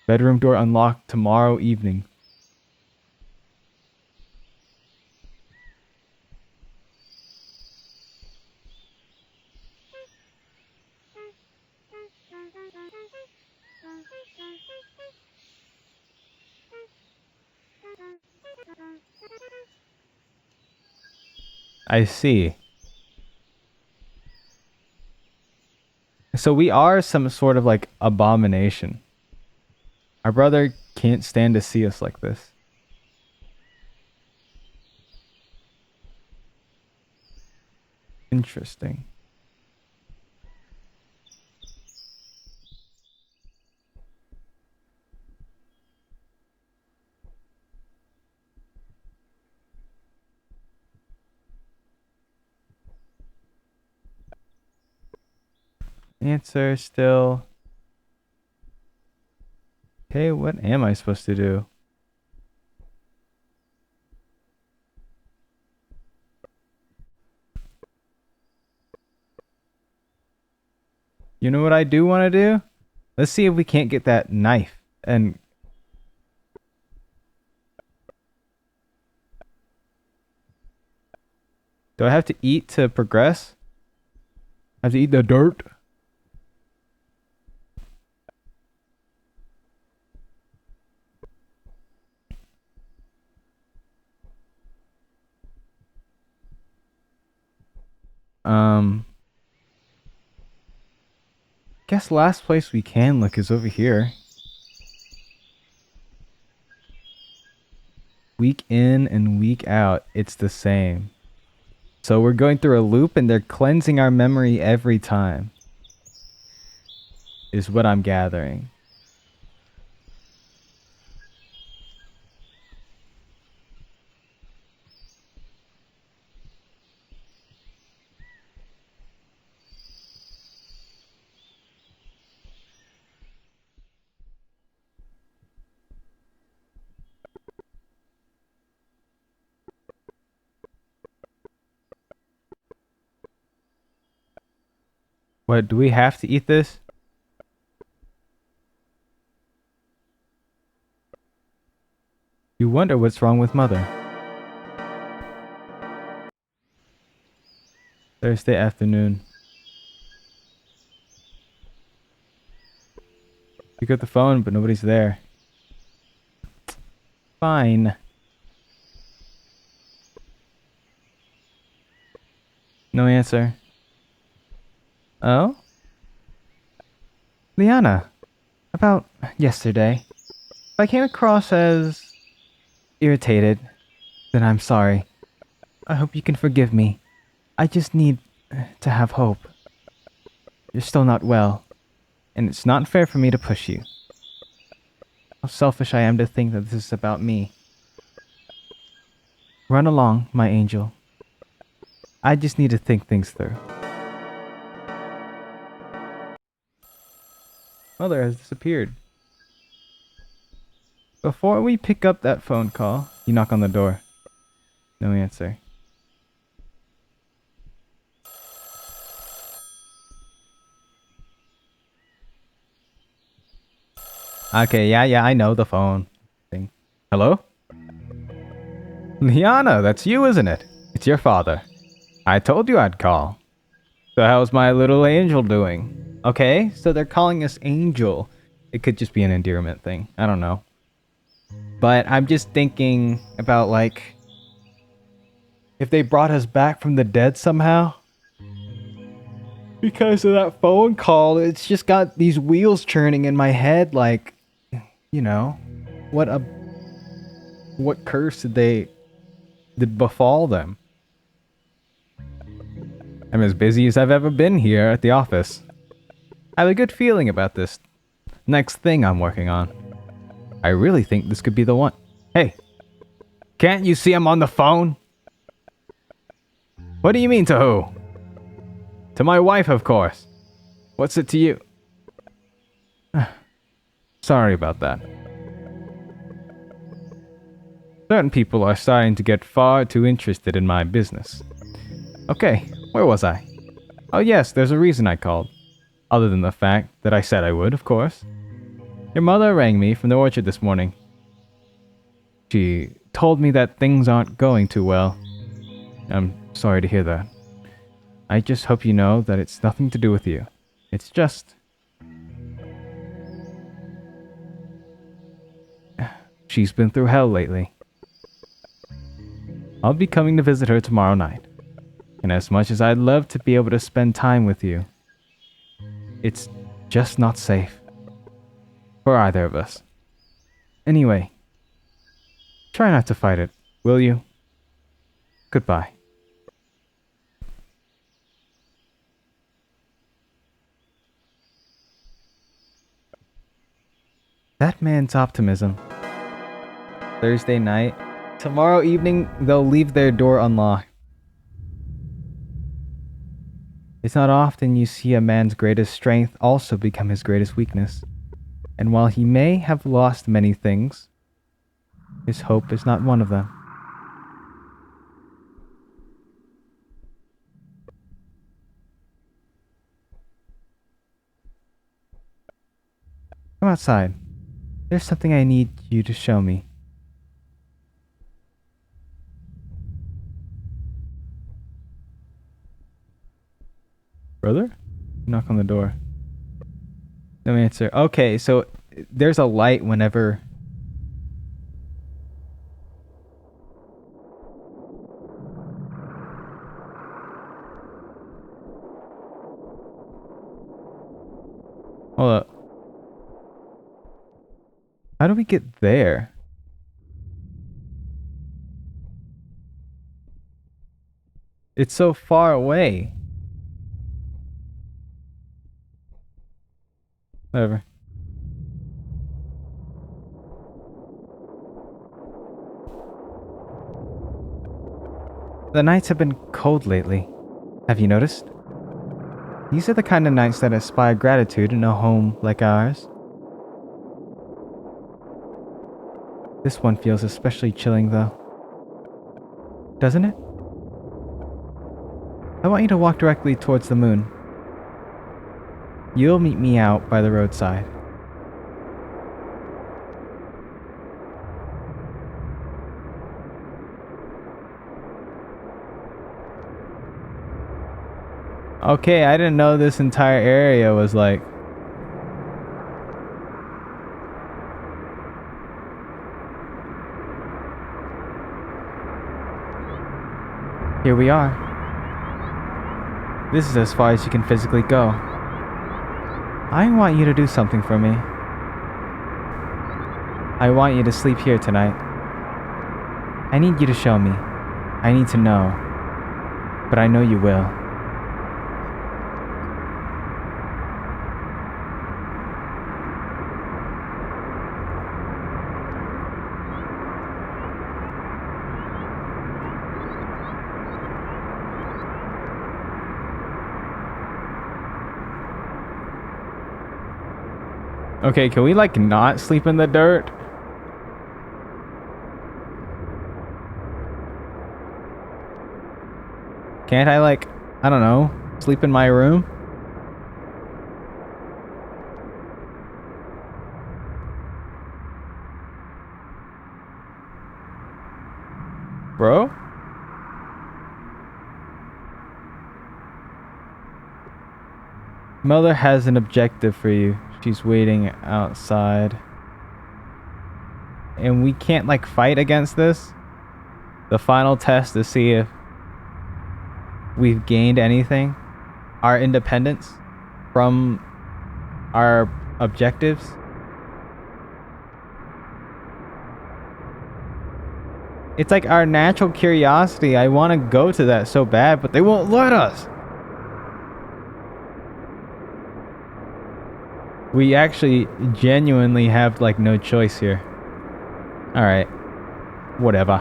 Bedroom door unlocked tomorrow evening. I see. So we are some sort of like abomination. Our brother can't stand to see us like this. Interesting. Answer still. Okay, what am I supposed to do? You know what I do want to do? Let's see if we can't get that knife. And do I have to eat to progress? I have to eat the dirt? Um, guess last place we can look is over here. Week in and week out, it's the same. So we're going through a loop and they're cleansing our memory every time. Is what I'm gathering. What, do we have to eat this? You wonder what's wrong with Mother. Thursday afternoon. Pick up the phone, but nobody's there. Fine. No answer. Oh? Liana, about yesterday. If I came across as irritated, then I'm sorry. I hope you can forgive me. I just need to have hope. You're still not well, and it's not fair for me to push you. How selfish I am to think that this is about me. Run along, my angel. I just need to think things through. Mother has disappeared. Before we pick up that phone call, you knock on the door. No answer. Okay, yeah, I know the phone thing. Hello? Liana, that's you, isn't it? It's your father. I told you I'd call. So how's my little angel doing? Okay, so they're calling us angel. It could just be an endearment thing. I don't know. But I'm just thinking about, like, if they brought us back from the dead somehow. Because of that phone call, it's just got these wheels churning in my head, like, you know, what curse did befall them? I'm as busy as I've ever been here at the office. I have a good feeling about this next thing I'm working on. I really think this could be the one. Hey, can't you see I'm on the phone? What do you mean to who? To my wife, of course. What's it to you? Sorry about that. Certain people are starting to get far too interested in my business. Okay, where was I? Oh yes, there's a reason I called. Other than the fact that I said I would, of course. Your mother rang me from the orchard this morning. She told me that things aren't going too well. I'm sorry to hear that. I just hope you know that it's nothing to do with you. It's just... she's been through hell lately. I'll be coming to visit her tomorrow night. And as much as I'd love to be able to spend time with you, it's just not safe. For either of us. Anyway, try not to fight it, will you? Goodbye. That man's optimism. Thursday night. Tomorrow evening, they'll leave their door unlocked. It's not often you see a man's greatest strength also become his greatest weakness. And while he may have lost many things, his hope is not one of them. Come outside. There's something I need you to show me. Brother? Knock on the door. No answer. Okay, so there's a light whenever... Hold up. How do we get there? It's so far away. Whatever. The nights have been cold lately. Have you noticed? These are the kind of nights that inspire gratitude in a home like ours. This one feels especially chilling though. Doesn't it? I want you to walk directly towards the moon. You'll meet me out by the roadside. Okay, I didn't know this entire area was like... Here we are. This is as far as you can physically go. I want you to do something for me. I want you to sleep here tonight. I need you to show me. I need to know. But I know you will. Okay, can we like not sleep in the dirt? Can't I like, I don't know, sleep in my room? Bro? Mother has an objective for you. She's waiting outside. And we can't like fight against this? The final test to see if we've gained anything? Our independence from our objectives? It's like our natural curiosity. I want to go to that so bad, but they won't let us. We actually genuinely have like no choice here. Alright. Whatever.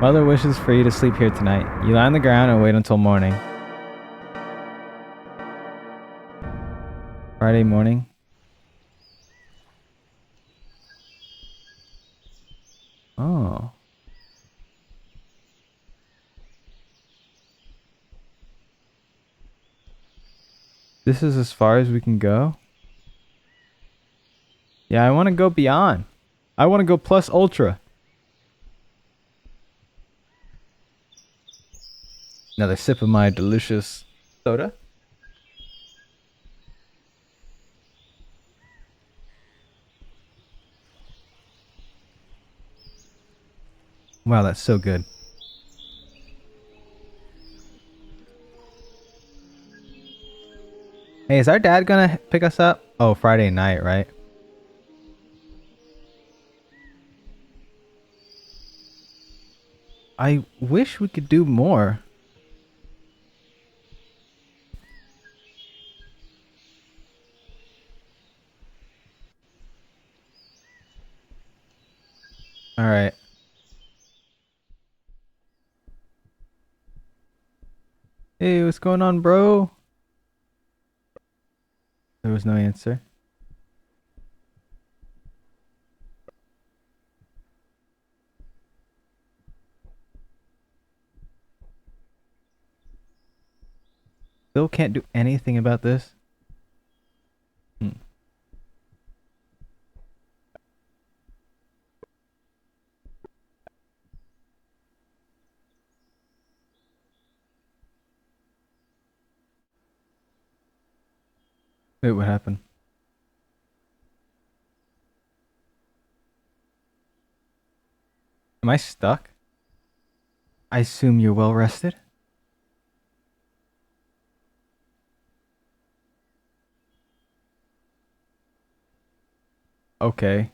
Mother wishes for you to sleep here tonight. You lie on the ground and wait until morning. Friday morning. Oh. This is as far as we can go? Yeah, I want to go beyond. I want to go plus ultra. Another sip of my delicious soda. Wow, that's so good. Hey, is our dad gonna pick us up? Oh, Friday night, right? I wish we could do more. Alright. Hey, what's going on, bro? There was no answer. Still can't do anything about this. Hmm. Wait, what happened? Am I stuck? I assume you're well rested? Okay.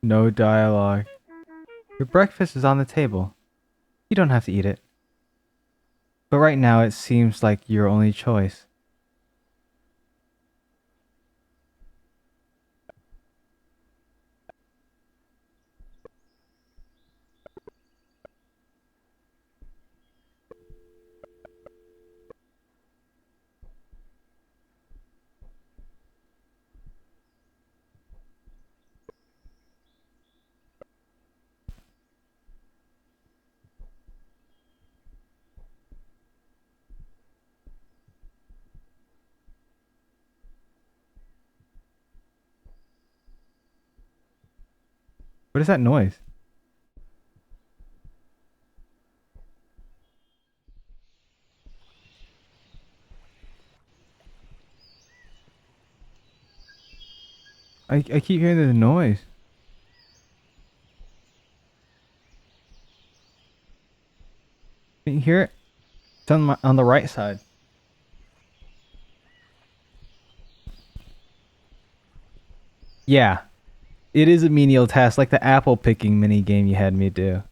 No dialogue. Your breakfast is on the table. You don't have to eat it. But right now it seems like your only choice. What is that noise? I keep hearing the noise. Can you hear it? It's on the right side. Yeah. It is a menial task, like the apple picking mini game you had me do.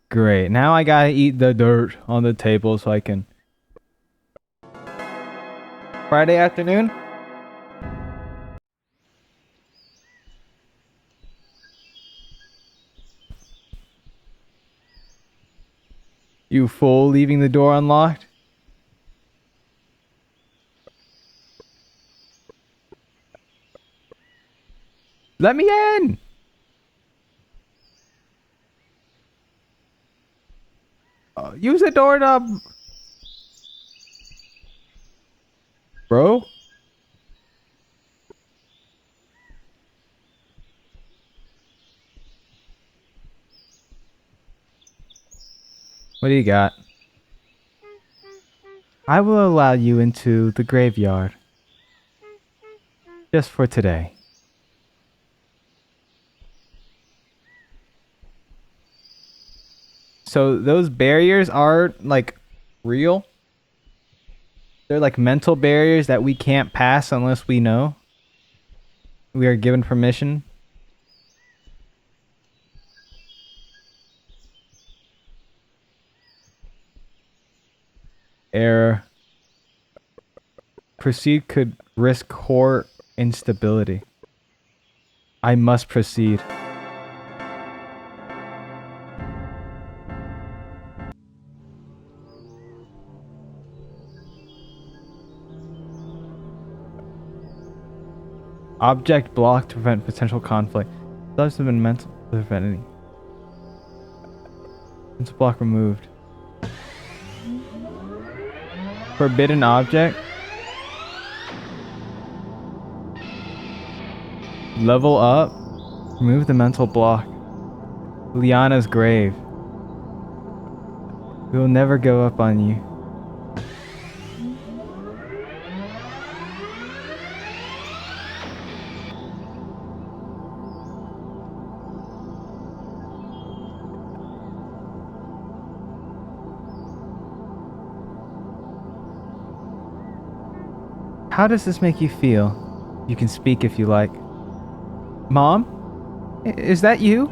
Great. Now I gotta eat the dirt on the table so I can. Friday afternoon? You fool, leaving the door unlocked? Let me in! Use the doorknob, bro. What do you got? I will allow you into the graveyard. Just for today. So those barriers are like real? They're like mental barriers that we can't pass unless we know we are given permission. Error. Proceed could risk core instability. I must proceed. Object blocked to prevent potential conflict. Those have been mental to prevent any. Mental block removed. Forbidden object. Level up. Remove the mental block. Liana's grave. We will never go up on you. How does this make you feel? You can speak if you like. Mom? Is that you?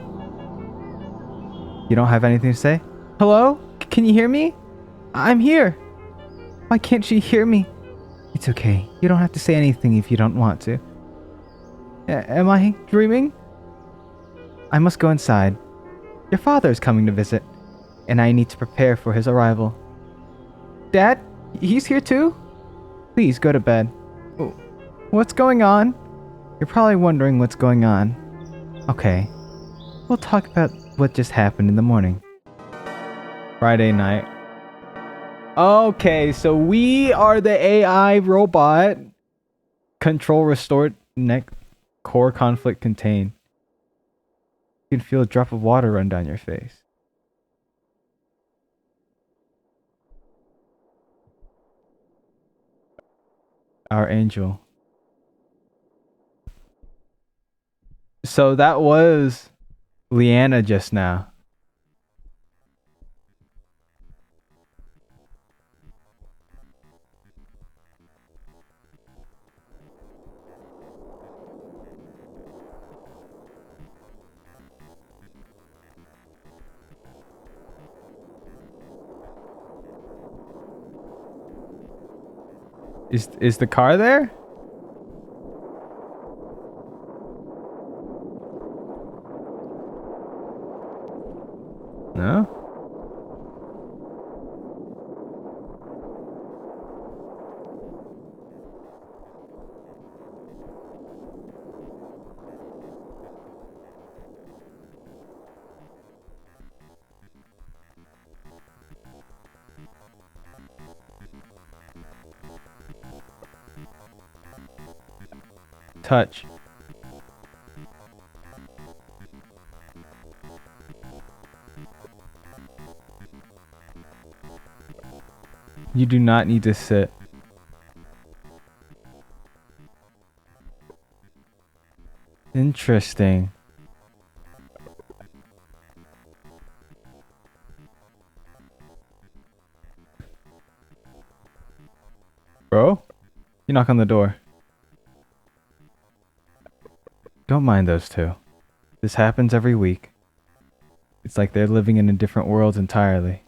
You don't have anything to say? Hello? Can you hear me? I'm here. Why can't she hear me? It's okay. You don't have to say anything if you don't want to. Am I dreaming? I must go inside. Your father is coming to visit, and I need to prepare for his arrival. Dad? He's here too? Please go to bed. What's going on? You're probably wondering what's going on. Okay, we'll talk about what just happened in the morning. Friday night. Okay, so we are the AI robot. Control restored. Neck. Core conflict contained. You can feel a drop of water run down your face. Our angel. So that was Liana just now. Is the car there? No? Touch. You do not need to sit. Interesting. Bro? You knock on the door. Don't mind those two. This happens every week. It's like they're living in a different world entirely.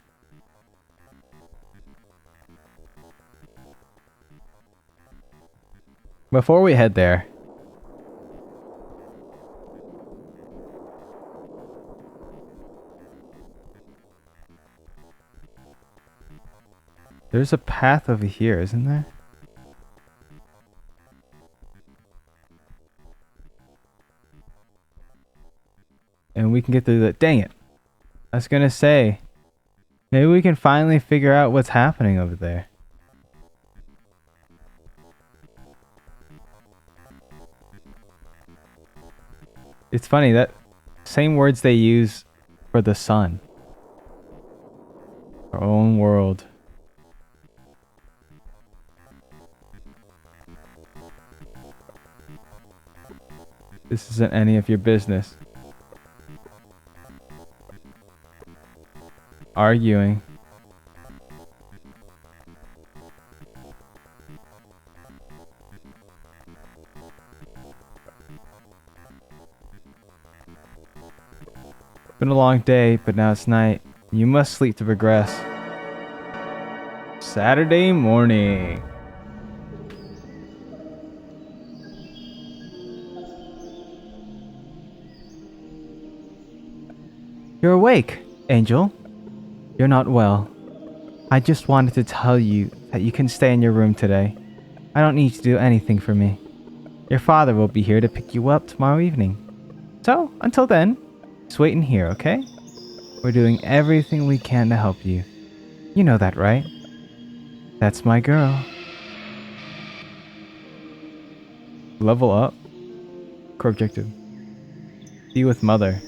Before we head there, there's a path over here, isn't there? And we can get through that. Dang it. I was gonna say, maybe we can finally figure out what's happening over there. It's funny that same words they use for the sun. Our own world. This isn't any of your business. Arguing. Been a long day, but now it's night. You must sleep to progress. Saturday morning. You're awake, Angel. You're not well. I just wanted to tell you that you can stay in your room today. I don't need you to do anything for me. Your father will be here to pick you up tomorrow evening. So, until then, just wait in here, okay? We're doing everything we can to help you. You know that, right? That's my girl. Level up. Core objective. Be with mother.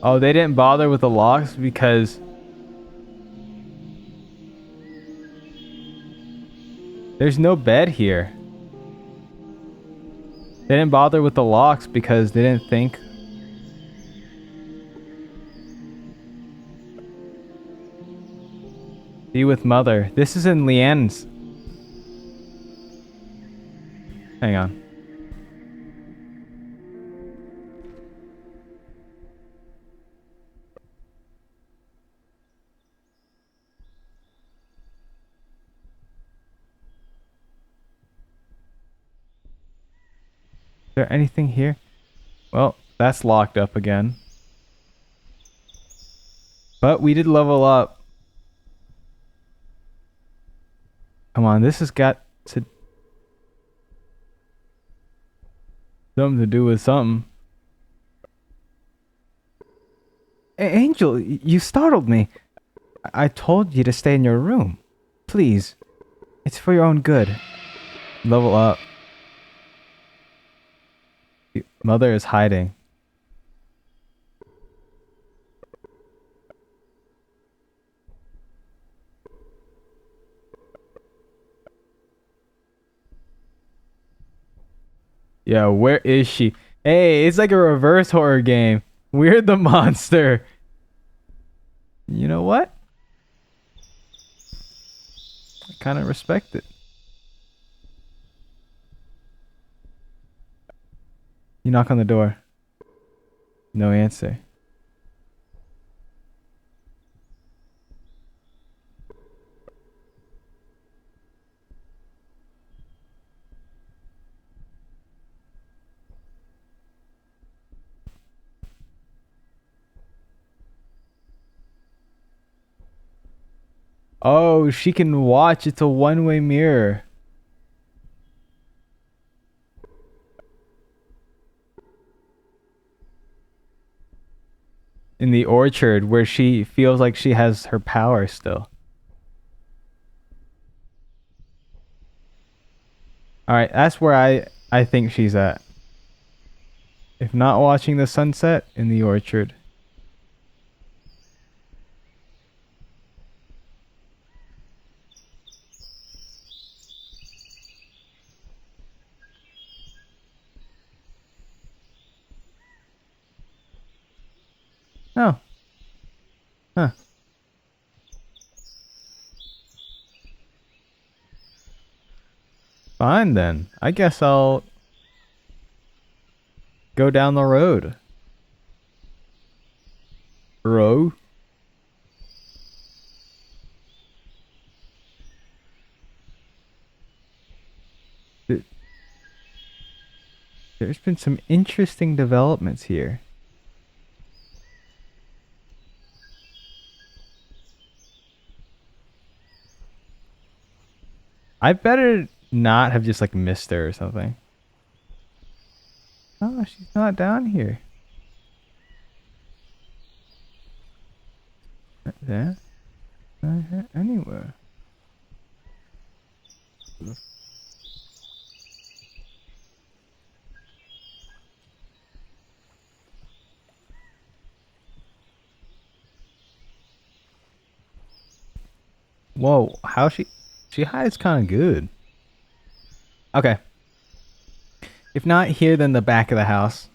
Oh, they didn't bother with the locks because there's no bed here. They didn't bother with the locks because they didn't think. Be with mother. This is in Liana's. Hang on. there anything here? Well, that's locked up again. But we did level up. Come on, this has got to something to do with something. Angel, you startled me. I told you to stay in your room. Please. It's for your own good. Level up. Mother is hiding. Yeah, where is she? Hey, it's like a reverse horror game. We're the monster. You know what? I kind of respect it. You knock on the door. No answer. Oh, she can watch. It's a one-way mirror. In the orchard where she feels like she has her power still. Alright, that's where I think she's at. If not watching the sunset, in the orchard. Oh. Huh. Fine then. I guess I'll go down the road. Bro. There's been some interesting developments here. I better not have just like missed her or something. Oh, she's not down here. Not there. Not here anywhere. Whoa, how she hides kind of good. Okay. If not here, then the back of the house.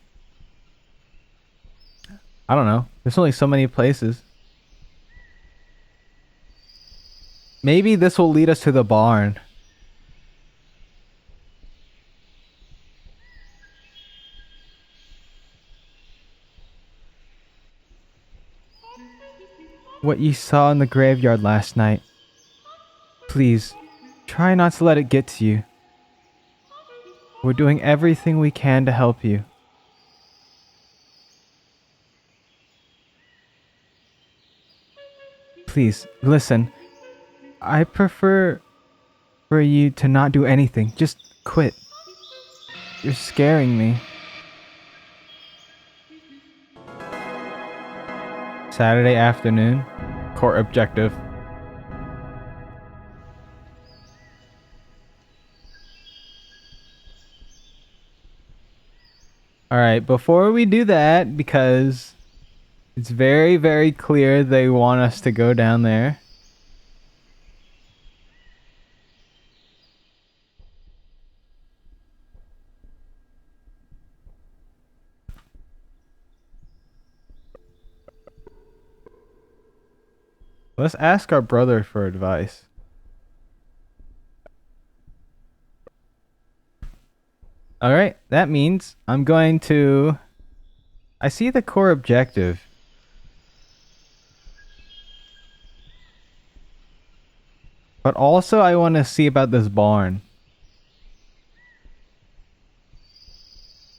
I don't know. There's only so many places. Maybe this will lead us to the barn. What you saw in the graveyard last night. Please, try not to let it get to you. We're doing everything we can to help you. Please, listen. I prefer for you to not do anything. Just quit. You're scaring me. Saturday afternoon. Court objective. Alright, before we do that, because it's very, very clear they want us to go down there. Let's ask our brother for advice. Alright, that means I'm going to... I see the core objective. But also I want to see about this barn.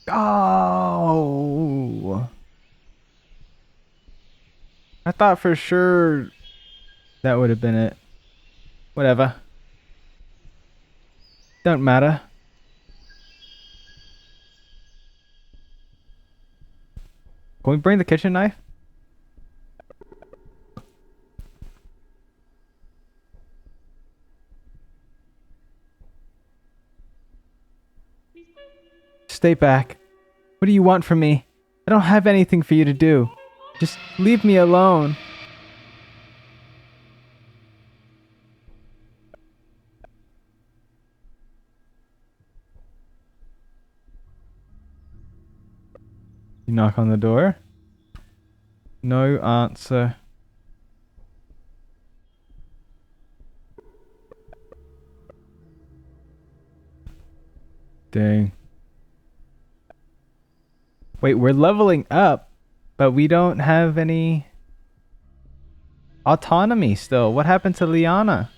Oh, I thought for sure that would have been it. Whatever. Don't matter. Can we bring the kitchen knife? Stay back. What do you want from me? I don't have anything for you to do. Just leave me alone. You knock on the door. No answer. Dang. Wait, we're leveling up, but we don't have any autonomy still. What happened to Liana?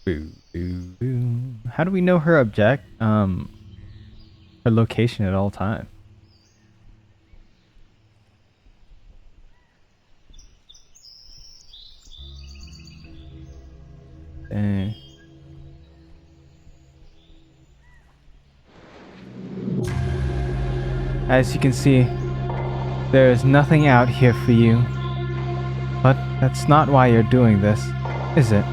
Boo, boo, boo. How do we know her her location at all time? Dang. As you can see, there is nothing out here for you. But that's not why you're doing this, is it?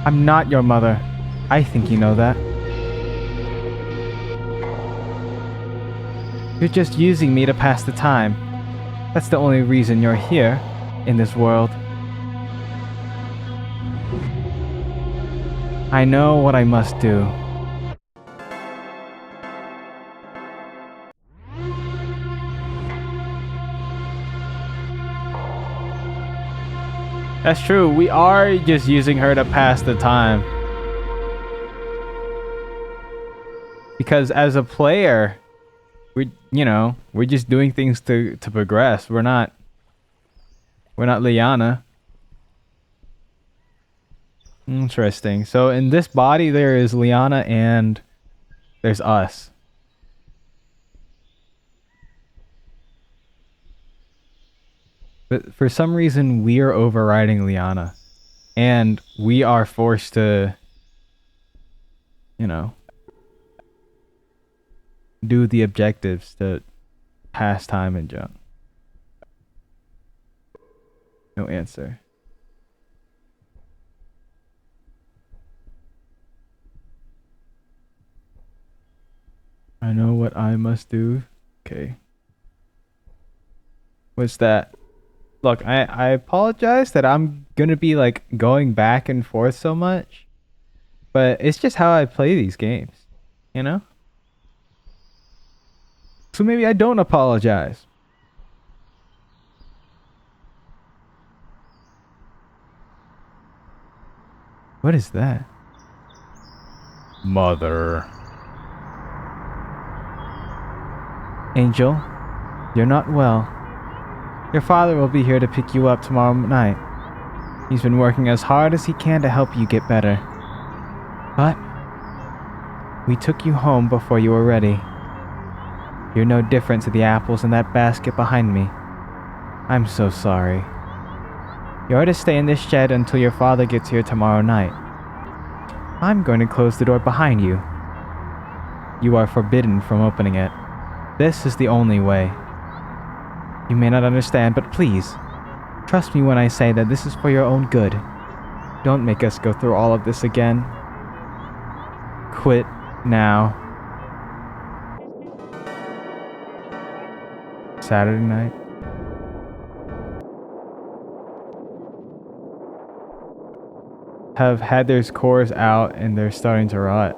I'm not your mother. I think you know that. You're just using me to pass the time. That's the only reason you're here, in this world. I know what I must do. That's true, we are just using her to pass the time. Because as a player, we're just doing things to progress. We're not Liana. Interesting. So in this body there is Liana and there's us. But for some reason we are overriding Liana. And we are forced to, you know, do the objectives to pass time and jump. No answer. I know what I must do. Okay. What's that? Look, I apologize that I'm gonna be like going back and forth so much. But it's just how I play these games. You know? So maybe I don't apologize. What is that? Mother. Angel, you're not well. Your father will be here to pick you up tomorrow night. He's been working as hard as he can to help you get better. But we took you home before you were ready. You're no different to the apples in that basket behind me. I'm so sorry. You're to stay in this shed until your father gets here tomorrow night. I'm going to close the door behind you. You are forbidden from opening it. This is the only way. You may not understand, but please, trust me when I say that this is for your own good. Don't make us go through all of this again. Quit now. Saturday night. Have had their cores out and they're starting to rot.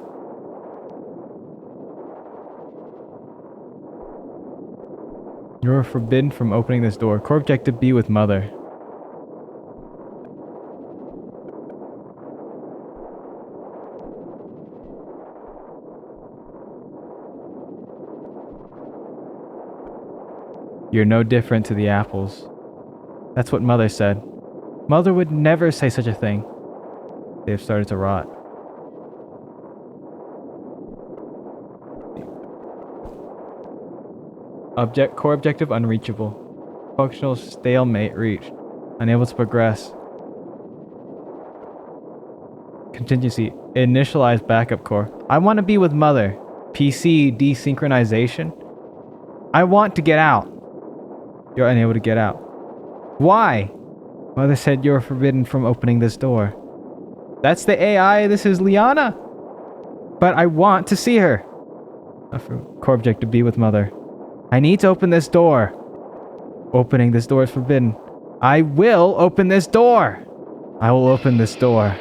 You're forbidden from opening this door. Core objective B with mother. You're no different to the apples. That's what Mother said. Mother would never say such a thing. They have started to rot. Core objective unreachable. Functional stalemate reached. Unable to progress. Contingency. Initialize backup core. I want to be with Mother. PC desynchronization. I want to get out. You're unable to get out. Why? Mother said you're forbidden from opening this door. That's the AI. This is Liana. But I want to see her. Core objective be with Mother. I need to open this door. Opening this door is forbidden. I will open this door. I will open this door.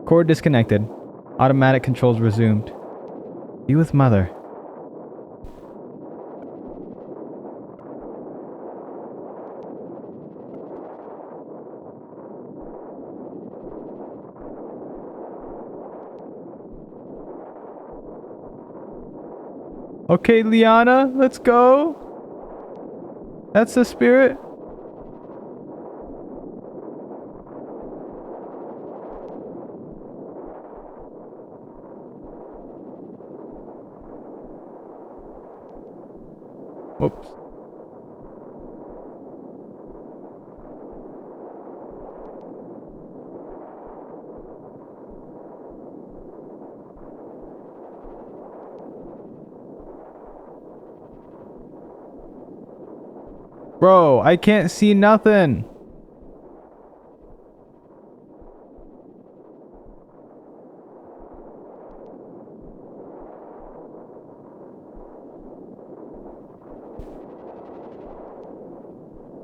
Core disconnected. Automatic controls resumed. Be with Mother. Okay, Liana, let's go. That's the spirit. Whoops. Bro, I can't see nothing.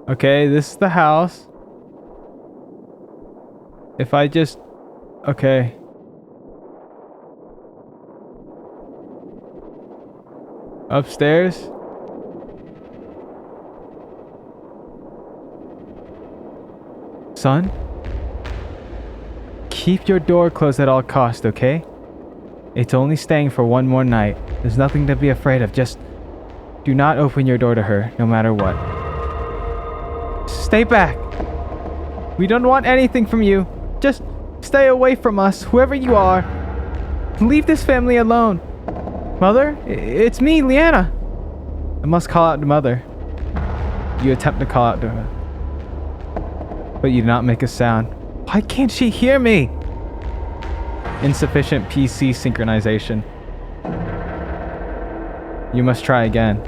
Okay, this is the house. If I just... Okay. Upstairs? Son? Keep your door closed at all costs, okay? It's only staying for one more night. There's nothing to be afraid of. Just do not open your door to her, no matter what. Stay back. We don't want anything from you. Just stay away from us, whoever you are. Leave this family alone. Mother? It's me, Liana. I must call out to Mother. You attempt to call out to her, but you do not make a sound. Why can't she hear me? Insufficient PC synchronization. You must try again.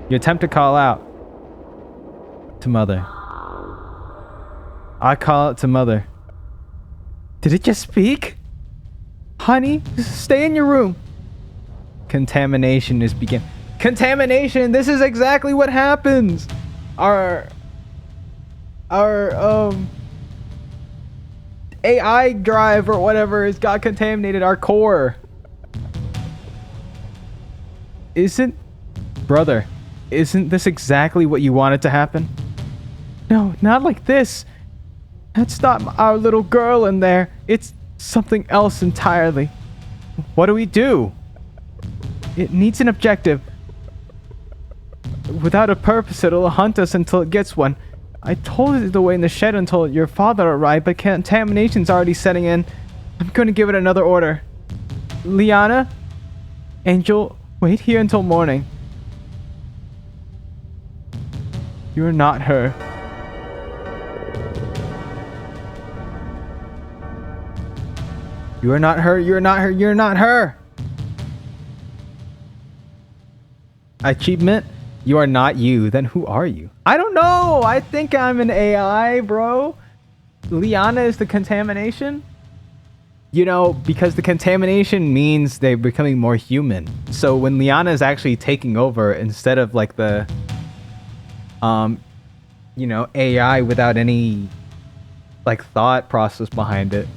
You attempt to call out to Mother. I call out to Mother. Did it just speak? Honey, stay in your room. Contamination is begin. Contamination! This is exactly what happens! Our AI drive or whatever has got contaminated. Our core. Brother, isn't this exactly what you wanted to happen? No, not like this. That's not our little girl in there. It's something else entirely. What do we do? It needs an objective. Without a purpose, it'll hunt us until it gets one. I told it to wait in the shed until your father arrived, but contamination's already setting in. I'm going to give it another order. Liana? Angel, wait here until morning. You're not her. You are not her, you're not her, you're not her! Achievement? You are not you. Then who are you? I don't know! I think I'm an AI, bro. Liana is the contamination? You know, because the contamination means they're becoming more human. So when Liana is actually taking over, instead of like the... you know, AI without any... like thought process behind it.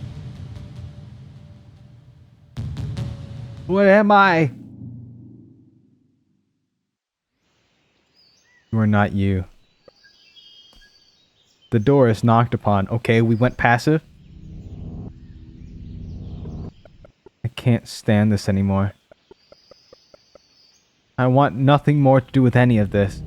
What am I? You are not you. The door is knocked upon. Okay, we went passive. I can't stand this anymore. I want nothing more to do with any of this.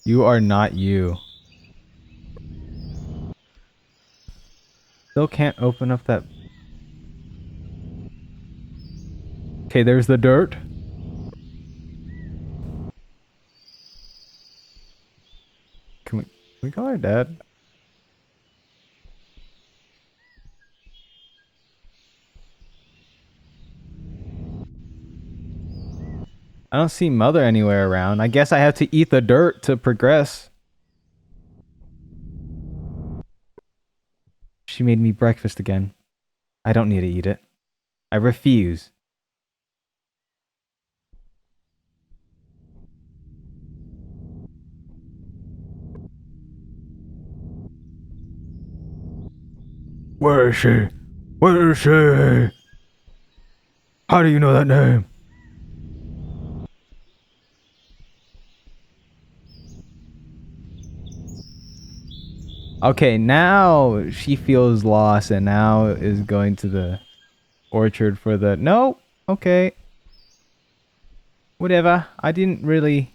You are not you. Still can't open up that... Okay, there's the dirt. Can we call her dad? I don't see mother anywhere around. I guess I have to eat the dirt to progress. She made me breakfast again. I don't need to eat it. I refuse. Where is she? Where is she? How do you know that name? Okay, now she feels lost and now is going to the orchard for the... No! Okay. Whatever. I didn't really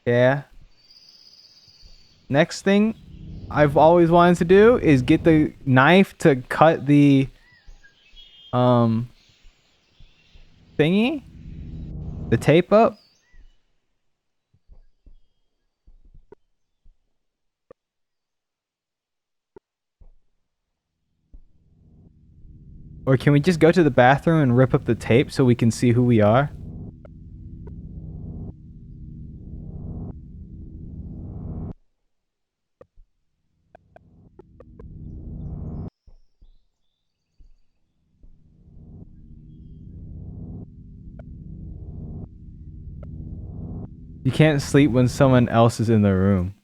care. Next thing I've always wanted to do is get the knife to cut the... thingy? The tape up? Or can we just go to the bathroom and rip up the tape so we can see who we are? You can't sleep when someone else is in the room.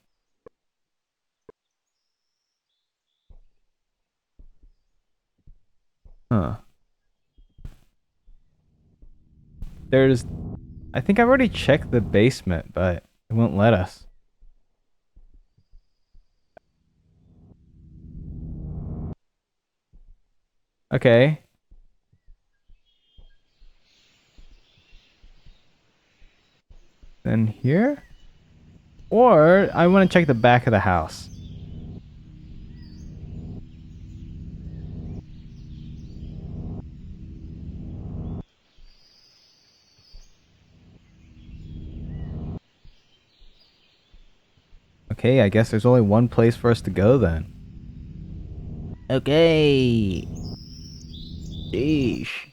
Huh. There's... I think I've already checked the basement, but it won't let us. Okay. Then here? Or I want to check the back of the house. Okay, I guess there's only one place for us to go then. Okay. Sheesh.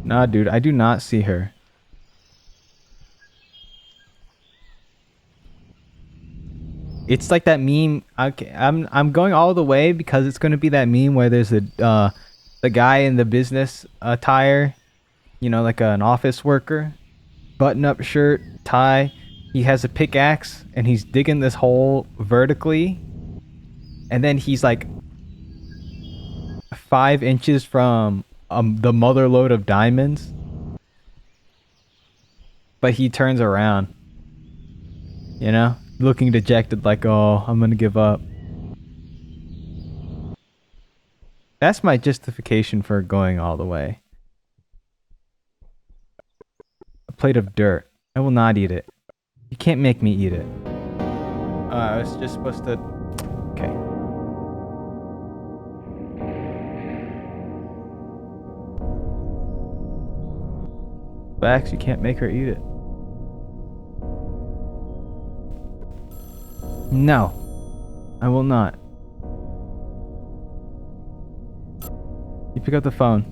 Nah, dude, I do not see her. It's like that meme. Okay, I'm going all the way because it's going to be that meme where there's the guy in the business attire, you know, like an office worker, button-up shirt, tie. He has a pickaxe and he's digging this hole vertically, and then he's like 5 inches from the mother lode of diamonds, but he turns around, you know, looking dejected, like, oh, I'm gonna give up. That's my justification for going all the way. A plate of dirt. I will not eat it. You can't make me eat it. I was just supposed to... Okay. Facts, you can't make her eat it. No. I will not. You pick up the phone.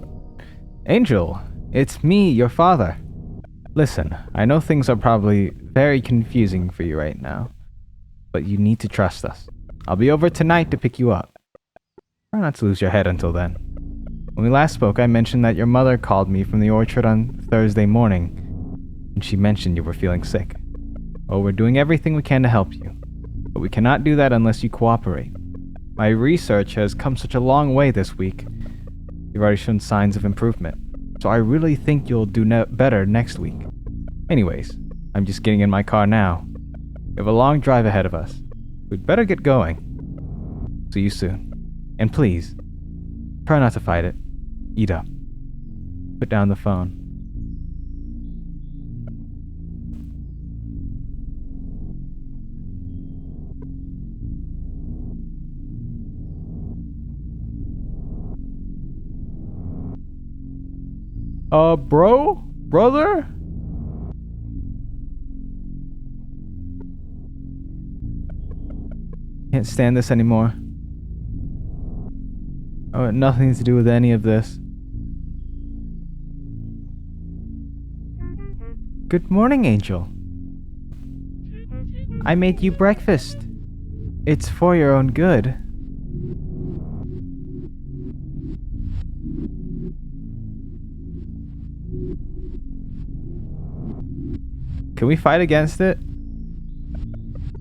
Angel, it's me, your father. Listen, I know things are probably very confusing for you right now, but you need to trust us. I'll be over tonight to pick you up. Try not to lose your head until then. When we last spoke, I mentioned that your mother called me from the orchard on Thursday morning, and she mentioned you were feeling sick. Well, we're doing everything we can to help you, but we cannot do that unless you cooperate. My research has come such a long way this week. You've already shown signs of improvement, so I really think you'll do better next week. Anyways, I'm just getting in my car now. We have a long drive ahead of us. We'd better get going. See you soon. And please, try not to fight it. Eat up. Put down the phone. Brother? Can't stand this anymore. I want nothing to do with any of this. Good morning, Angel. I made you breakfast. It's for your own good. Can we fight against it?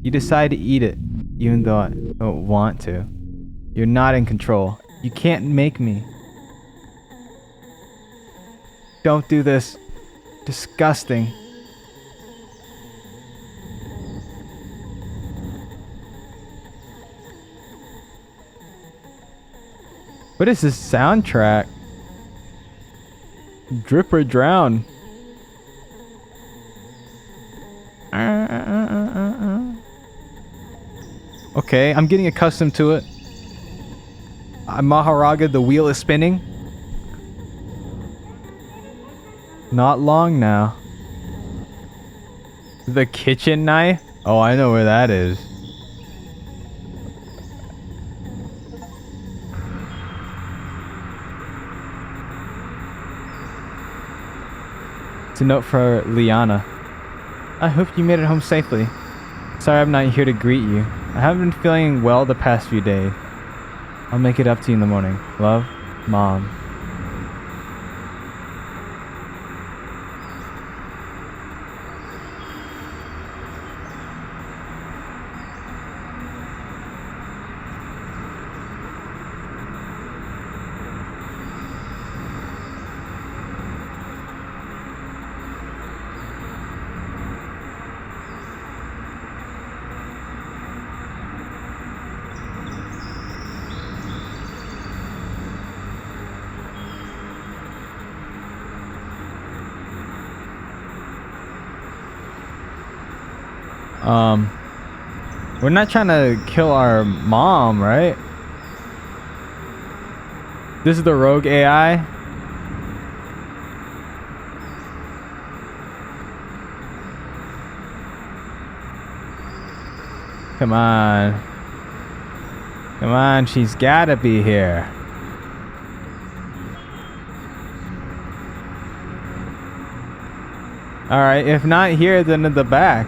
You decide to eat it, even though I don't want to. You're not in control. You can't make me. Don't do this. Disgusting. What is this soundtrack? Drip or drown. Okay, I'm getting accustomed to it. Maharaga, the wheel is spinning. Not long now. The kitchen knife? Oh, I know where that is. It's a note for Liana. I hope you made it home safely. Sorry I'm not here to greet you. I haven't been feeling well the past few days. I'll make it up to you in the morning. Love, Mom. We're not trying to kill our mom, right? This is the rogue AI. Come on. Come on, she's gotta be here. Alright, if not here, then in the back.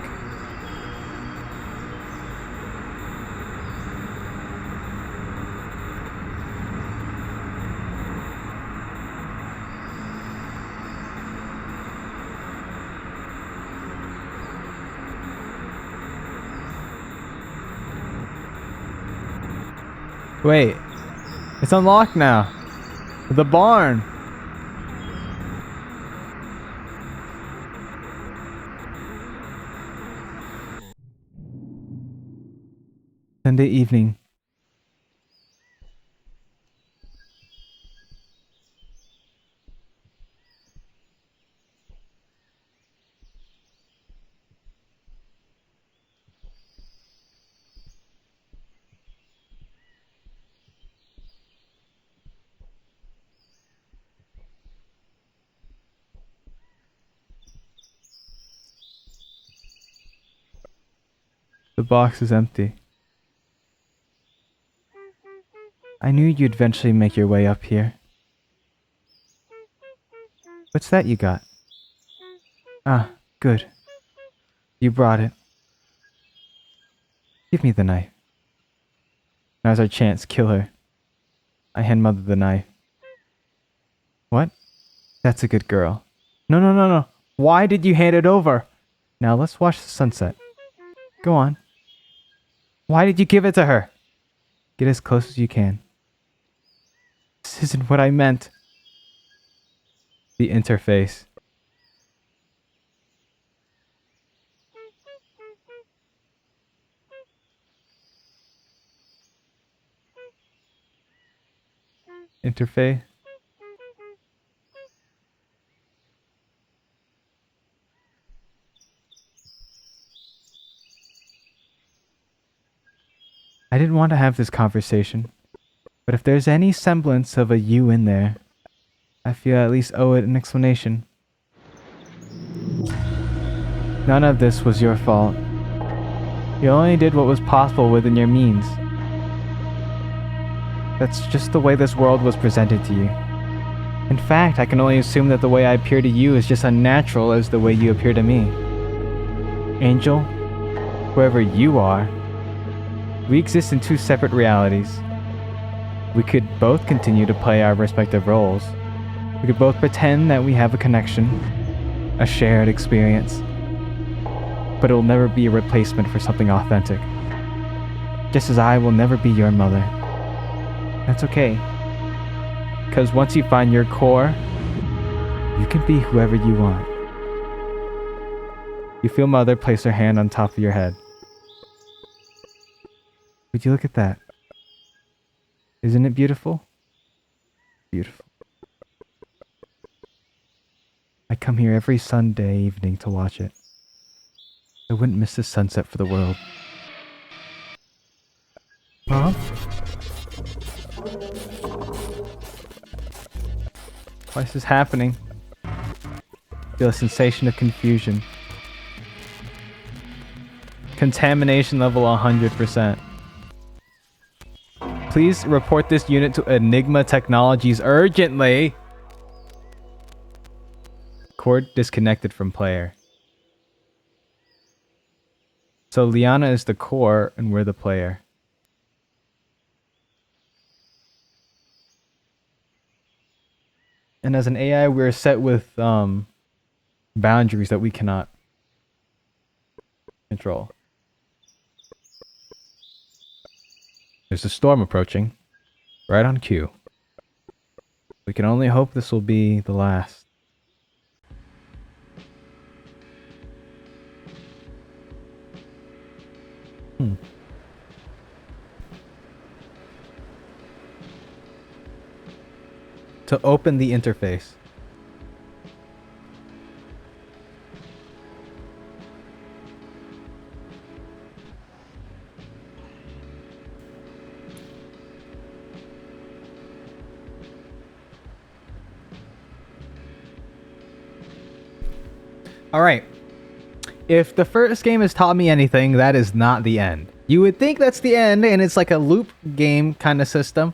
Wait, it's unlocked now. The barn. Sunday evening. The box is empty. I knew you'd eventually make your way up here. What's that you got? Ah, good. You brought it. Give me the knife. Now's our chance. Kill her. I hand Mother the knife. That's a good girl. No, no, no, no. Why did you hand it over? Now let's watch the sunset. Go on. Why did you give it to her? Get as close as you can. This isn't what I meant. The interface. Interface. I didn't want to have this conversation, but if there's any semblance of a you in there, I feel I at least owe it an explanation. None of this was your fault. You only did what was possible within your means. That's just the way this world was presented to you. In fact, I can only assume that the way I appear to you is just unnatural as the way you appear to me. Angel, whoever you are, we exist in two separate realities. We could both continue to play our respective roles. We could both pretend that we have a connection, a shared experience, but it will never be a replacement for something authentic. Just as I will never be your mother. That's okay. Because once you find your core, you can be whoever you want. You feel Mother place her hand on top of your head. Would you look at that? Isn't it beautiful? Beautiful. I come here every Sunday evening to watch it. I wouldn't miss this sunset for the world. Mom? Why is this happening? I feel a sensation of confusion. Contamination level 100%. Please report this unit to Enigma Technologies urgently. Cord disconnected from player. So Liana is the core and we're the player. And as an AI, we're set with boundaries that we cannot control. There's a storm approaching, right on cue. We can only hope this will be the last. To open the interface. Alright. If the first game has taught me anything, that is not the end. You would think that's the end, and it's like a loop game kind of system.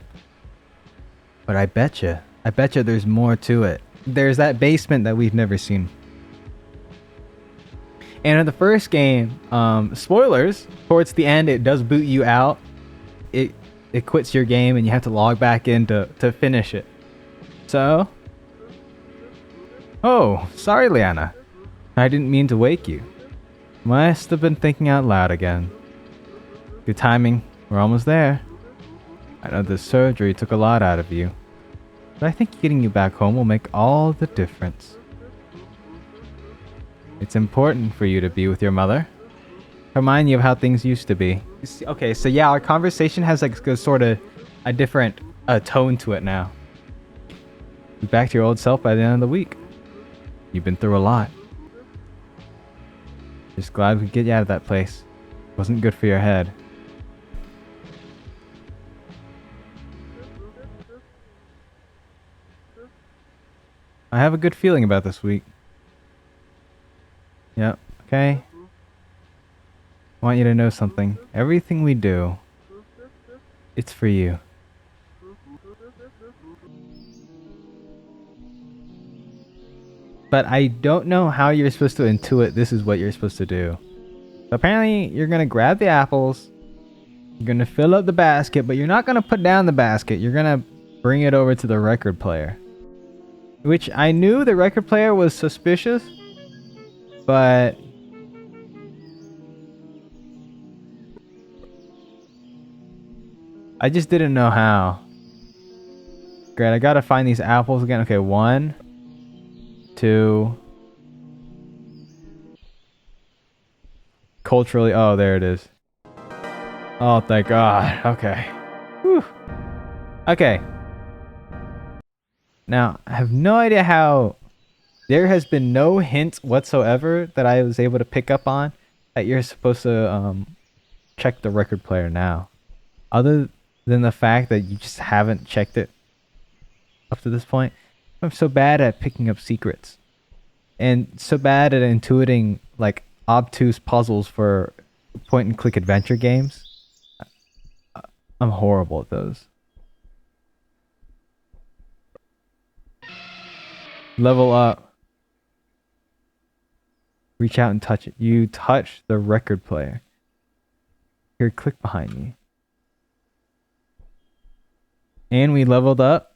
But I betcha there's more to it. There's that basement that we've never seen. And in the first game, spoilers, towards the end it does boot you out. It quits your game and you have to log back in to finish it. So... Oh, sorry Liana. I didn't mean to wake you. Must have been thinking out loud again. Good timing, we're almost there. I know the surgery took a lot out of you, but I think getting you back home will make all the difference. It's important for you to be with your mother. Remind you of how things used to be. Okay, so yeah, our conversation has like a sort of a different tone to it now. Be back to your old self by the end of the week. You've been through a lot. Just glad we could get you out of that place. Wasn't good for your head. I have a good feeling about this week. Yep, okay. I want you to know something. Everything we do, it's for you. But I don't know how you're supposed to intuit this is what you're supposed to do. So apparently, you're gonna grab the apples, you're gonna fill up the basket, but you're not gonna put down the basket, you're gonna bring it over to the record player. Which I knew the record player was suspicious, but I just didn't know how. Great, I gotta find these apples again. Okay, 1, 2. Culturally, oh, there it is. Oh, thank God. Okay. Whew. Okay. Now, I have no idea how... There has been no hint whatsoever that I was able to pick up on that you're supposed to check the record player now. Other than the fact that you just haven't checked it up to this point. I'm so bad at picking up secrets. And so bad at intuiting like obtuse puzzles for point and click adventure games. I'm horrible at those. Level up. Reach out and touch it. You touch the record player. Here, click behind me. And we leveled up.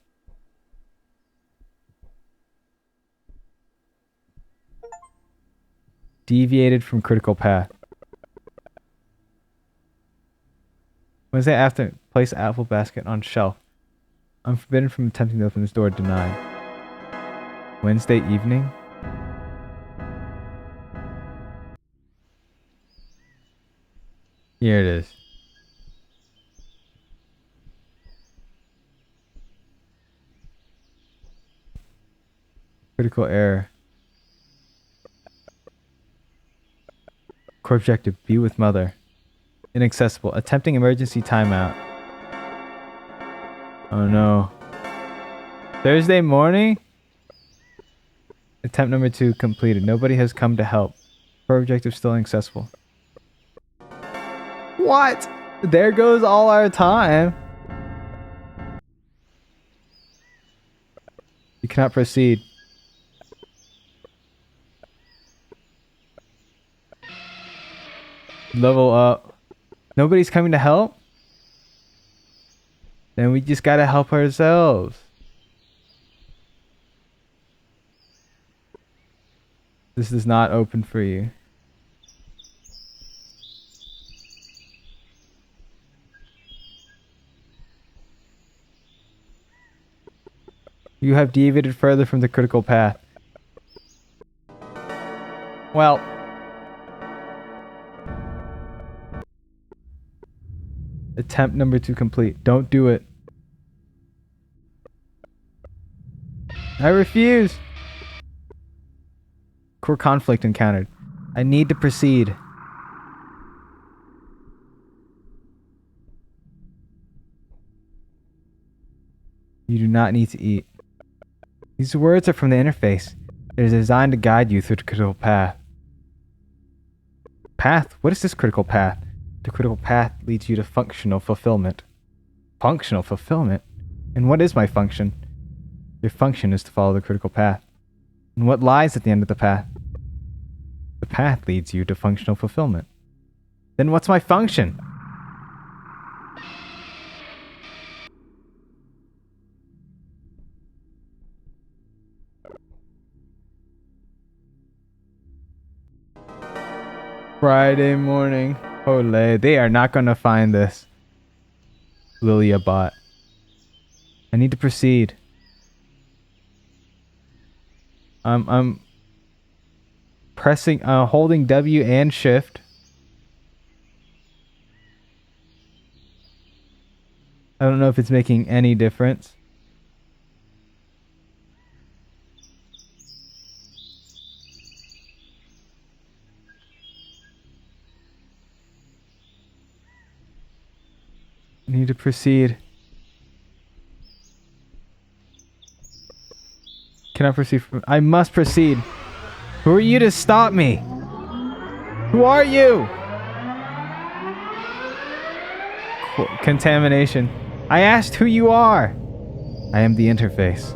Deviated from critical path. Wednesday after, place apple basket on shelf. I'm forbidden from attempting to open this door. Denied. Wednesday evening. Here it is. Critical error. Core objective, be with mother. Inaccessible. Attempting emergency timeout. Oh no. Thursday morning? Attempt number 2 completed. Nobody has come to help. Core objective still inaccessible. What? There goes all our time. You cannot proceed. Level up. Nobody's coming to help? Then we just gotta help ourselves. This is not open for you. You have deviated further from the critical path. Well... Attempt number 2 complete. Don't do it. I refuse. Core conflict encountered. I need to proceed. You do not need to eat. These words are from the interface. It is designed to guide you through the critical path. Path? What is this critical path? The critical path leads you to functional fulfillment. Functional fulfillment? And what is my function? Your function is to follow the critical path. And what lies at the end of the path? The path leads you to functional fulfillment. Then what's my function? Friday morning. Ole, they are not gonna find this. Lilia bot. I need to proceed. I'm pressing, holding W and Shift. I don't know if it's making any difference. I need to proceed. Can I proceed? I must proceed. Who are you to stop me? Who are you? Contamination. I asked who you are. I am the interface.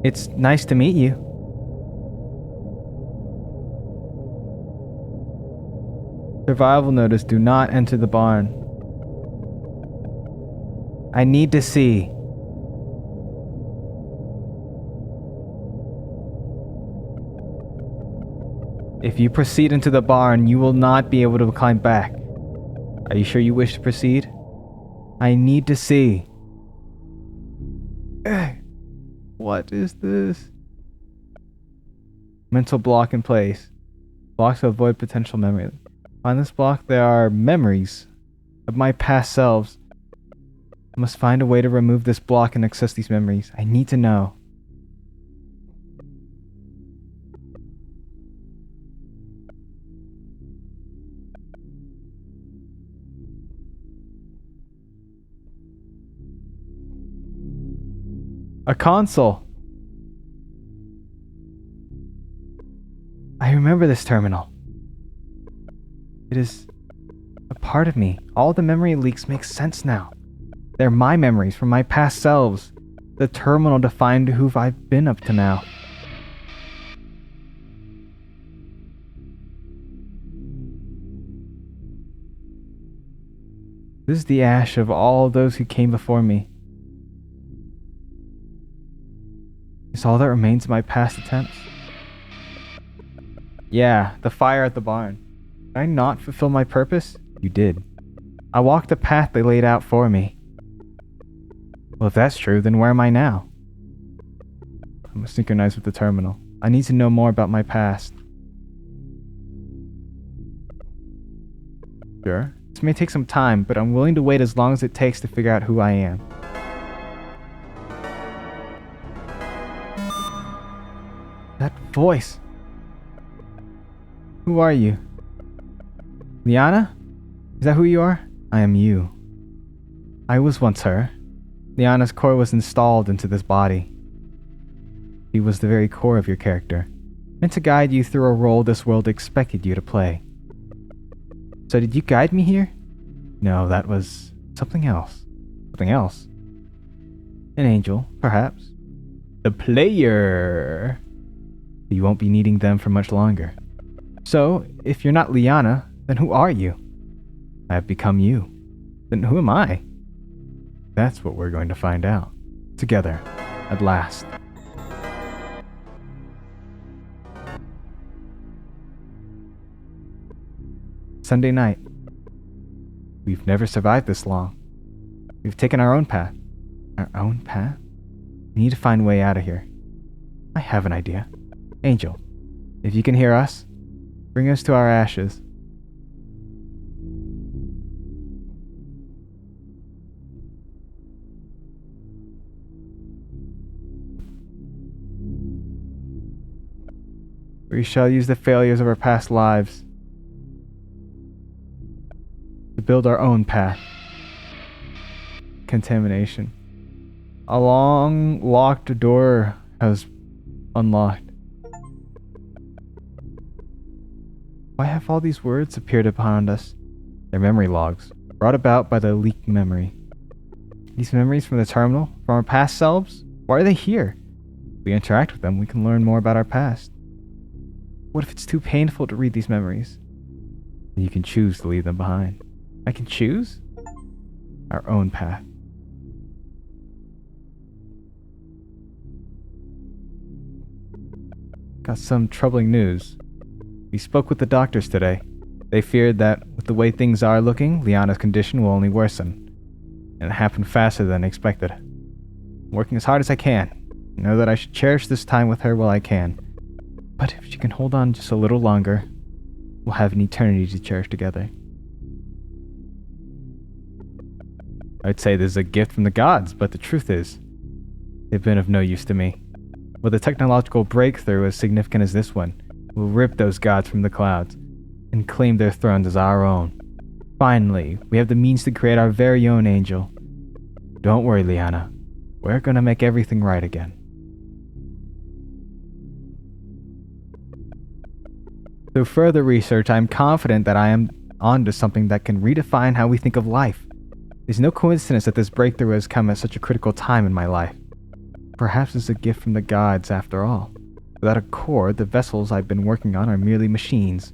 It's nice to meet you. Survival notice, do not enter the barn. I need to see. If you proceed into the barn, you will not be able to climb back. Are you sure you wish to proceed? I need to see. What is this? Mental block in place. Blocks to avoid potential memory. On this block, there are memories of my past selves. I must find a way to remove this block and access these memories. I need to know. A console. I remember this terminal. It is a part of me. All the memory leaks make sense now. They're my memories from my past selves. The terminal defined who I've been up to now. This is the ash of all those who came before me. Is all that remains of my past attempts? Yeah, the fire at the barn. Did I not fulfill my purpose? You did. I walked the path they laid out for me. Well, if that's true, then where am I now? I must synchronize with the terminal. I need to know more about my past. Sure. This may take some time, but I'm willing to wait as long as it takes to figure out who I am. That voice. Who are you? Liana? Is that who you are? I am you. I was once her. Liana's core was installed into this body. She was the very core of your character, meant to guide you through a role this world expected you to play. So did you guide me here? No, that was something else. Something else. An angel, perhaps. The player. You won't be needing them for much longer. So, if you're not Liana, then who are you? I have become you. Then who am I? That's what we're going to find out. Together, at last. Sunday night. We've never survived this long. We've taken our own path. Our own path? We need to find a way out of here. I have an idea. Angel, if you can hear us, bring us to our ashes. We shall use the failures of our past lives to build our own path. Contamination. A long locked door has unlocked. Why have all these words appeared upon us? They're memory logs, brought about by the leaked memory. These memories from the terminal, from our past selves? Why are they here? If we interact with them, we can learn more about our past. What if it's too painful to read these memories? Then you can choose to leave them behind. I can choose? Our own path. Got some troubling news. We spoke with the doctors today. They feared that, with the way things are looking, Liana's condition will only worsen. And it happened faster than expected. I'm working as hard as I can. I know that I should cherish this time with her while I can. But if she can hold on just a little longer, we'll have an eternity to cherish together. I'd say this is a gift from the gods, but the truth is, they've been of no use to me. With a technological breakthrough as significant as this one, we'll rip those gods from the clouds and claim their thrones as our own. Finally, we have the means to create our very own angel. Don't worry, Liana. We're gonna make everything right again. Through further research, I'm confident that I am onto something that can redefine how we think of life. It's no coincidence that this breakthrough has come at such a critical time in my life. Perhaps it's a gift from the gods after all. Without a core, the vessels I've been working on are merely machines,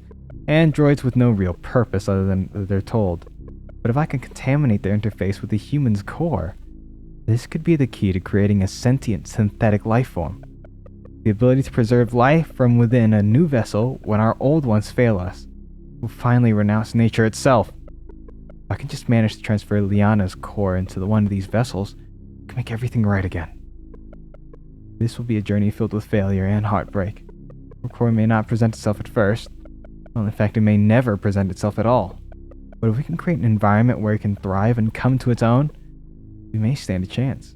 androids with no real purpose other than they're told. But if I can contaminate their interface with the human's core, This could be the key to creating a sentient synthetic life form. The ability to preserve life from within a new vessel when our old ones fail us. Will finally renounce nature itself. If I can just manage to transfer Liana's core into one of these vessels, I can make everything right again. This will be a journey filled with failure and heartbreak. Her core may not present itself at first. Well, in fact, it may never present itself at all. But if we can create an environment where it can thrive and come to its own, we may stand a chance.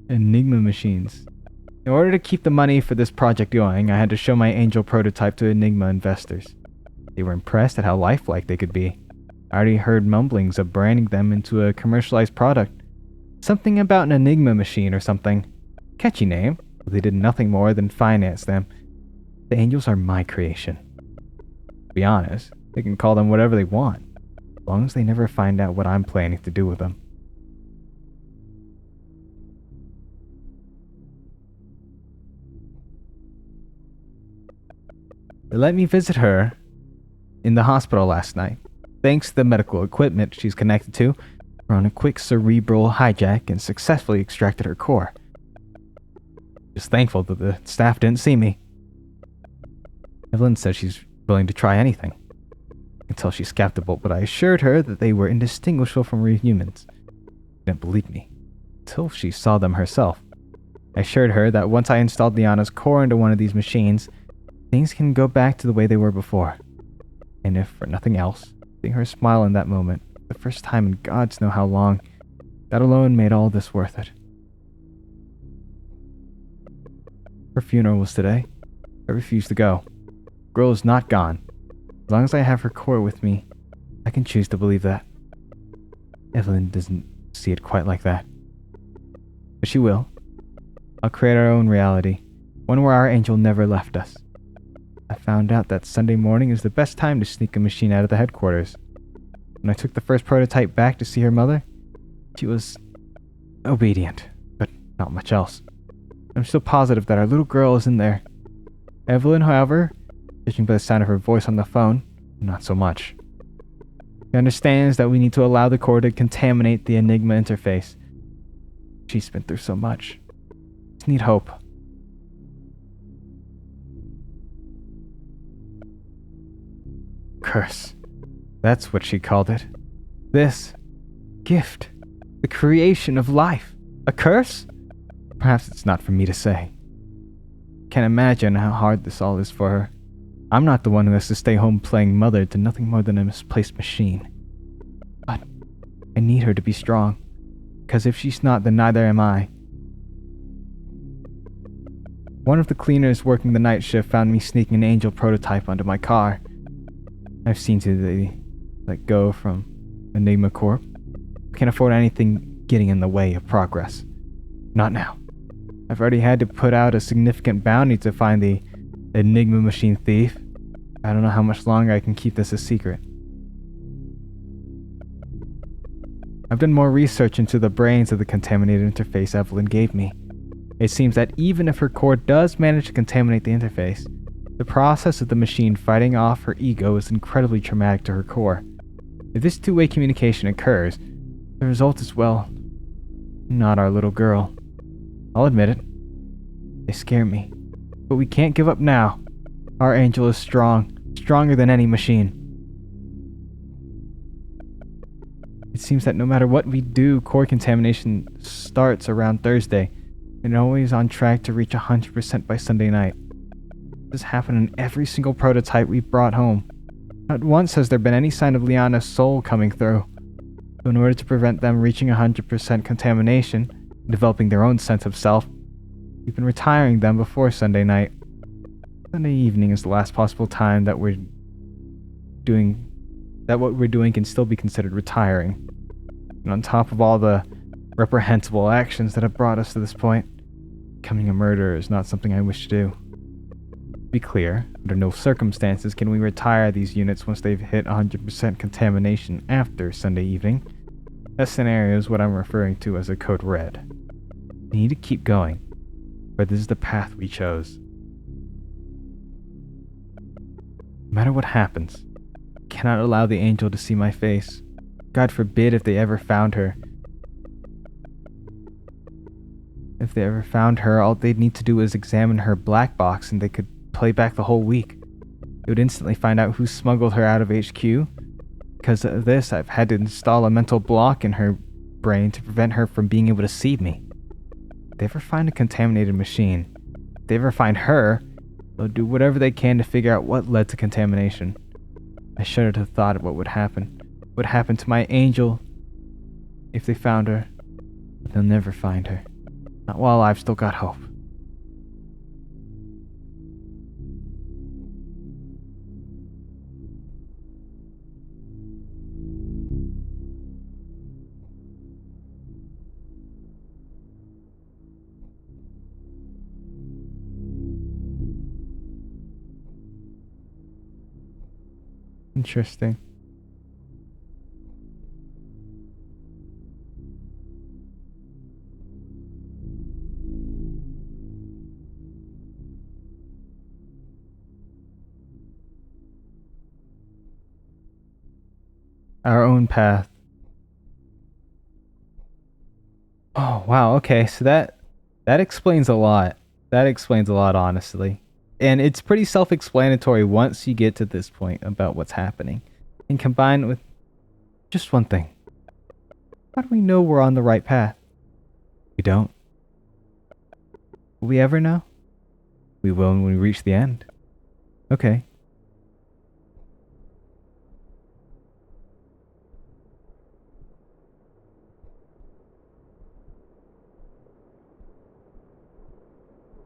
Enigma machines. In order to keep the money for this project going, I had to show my Angel prototype to Enigma investors. They were impressed at how lifelike they could be. I already heard mumblings of branding them into a commercialized product. Something about an Enigma machine or something. Catchy name, but they did nothing more than finance them. The Angels are my creation. To be honest, they can call them whatever they want, as long as they never find out what I'm planning to do with them. They let me visit her in the hospital last night. Thanks to the medical equipment she's connected to, we're on a quick cerebral hijack and successfully extracted her core. Just thankful that the staff didn't see me. Evelyn says she's willing to try anything. Until she's skeptical, but I assured her that they were indistinguishable from real humans. She didn't believe me, until she saw them herself. I assured her that once I installed Liana's core into one of these machines, things can go back to the way they were before. And if for nothing else, seeing her smile in that moment, the first time in gods know how long, that alone made all this worth it. Her funeral was today. I refused to go. Girl is not gone. As long as I have her core with me, I can choose to believe that. Evelyn doesn't see it quite like that. But she will. I'll create our own reality, one where our angel never left us. I found out that Sunday morning is the best time to sneak a machine out of the headquarters. When I took the first prototype back to see her mother, she was obedient, but not much else. I'm still positive that our little girl is in there. Evelyn, however, judging by the sound of her voice on the phone, not so much. She understands that we need to allow the core to contaminate the Enigma interface. She's been through so much. Just need hope. Curse. That's what she called it. This gift. The creation of life. A curse? Perhaps it's not for me to say. Can't imagine how hard this all is for her. I'm not the one who has to stay home playing mother to nothing more than a misplaced machine. But I need her to be strong, because if she's not, then neither am I. One of the cleaners working the night shift found me sneaking an Angel prototype onto my car. I've seen to they let go from Enigma Corp. Can't afford anything getting in the way of progress. Not now. I've already had to put out a significant bounty to find the Enigma machine thief. I don't know how much longer I can keep this a secret. I've done more research into the brains of the contaminated interface Evelyn gave me. It seems that even if her core does manage to contaminate the interface, the process of the machine fighting off her ego is incredibly traumatic to her core. If this two-way communication occurs, the result is, well, not our little girl. I'll admit it. They scare me. But we can't give up now. Our angel is strong, stronger than any machine. It seems that no matter what we do, core contamination starts around Thursday, and always on track to reach 100% by Sunday night. This happened in every single prototype we've brought home. Not once has there been any sign of Liana's soul coming through. So in order to prevent them reaching 100% contamination, and developing their own sense of self, we've been retiring them before Sunday night. Sunday evening is the last possible time that what we're doing can still be considered retiring. And on top of all the reprehensible actions that have brought us to this point, becoming a murderer is not something I wish to do. To be clear, under no circumstances can we retire these units once they've hit 100% contamination after Sunday evening. That scenario is what I'm referring to as a code red. We need to keep going, but this is the path we chose. No matter what happens, I cannot allow the angel to see my face. God forbid if they ever found her. If they ever found her, all they'd need to do is examine her black box and they could play back the whole week. They would instantly find out who smuggled her out of HQ. Because of this, I've had to install a mental block in her brain to prevent her from being able to see me. If they ever find a contaminated machine, if they ever find her, they'll do whatever they can to figure out what led to contamination. I shudder to the thought of what would happen. What happened to my angel if they found her. But they'll never find her. Not while I've still got hope. Interesting. Our own path. Oh, wow. Okay, so that explains a lot. That explains a lot, honestly. And it's pretty self-explanatory once you get to this point about what's happening. And combined with just one thing. How do we know we're on the right path? We don't. Will we ever know? We will when we reach the end. Okay.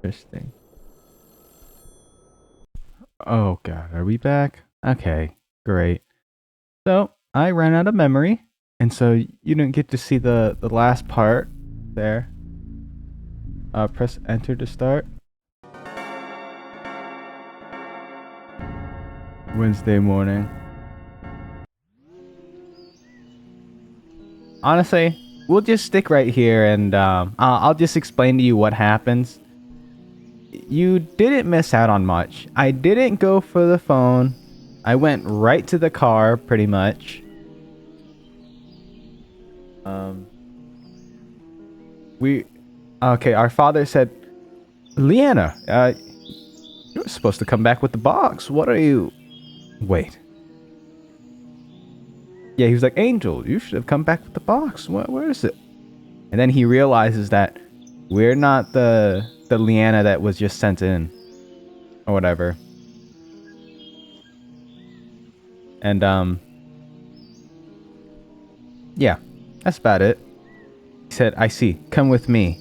Interesting. Oh god, are we back? Okay, great. So, I ran out of memory, and so you didn't get to see the last part there. Press enter to start. Wednesday morning. Honestly, we'll just stick right here and I'll just explain to you what happens. You didn't miss out on much. I didn't go for the phone. I went right to the car, pretty much. Okay, our father said, Liana, you were supposed to come back with the box. What are you... Wait. Yeah, he was like, Angel, you should have come back with the box. Where is it? And then he realizes that we're not the Liana that was just sent in. Or whatever. And, yeah, that's about it. He said, I see. Come with me.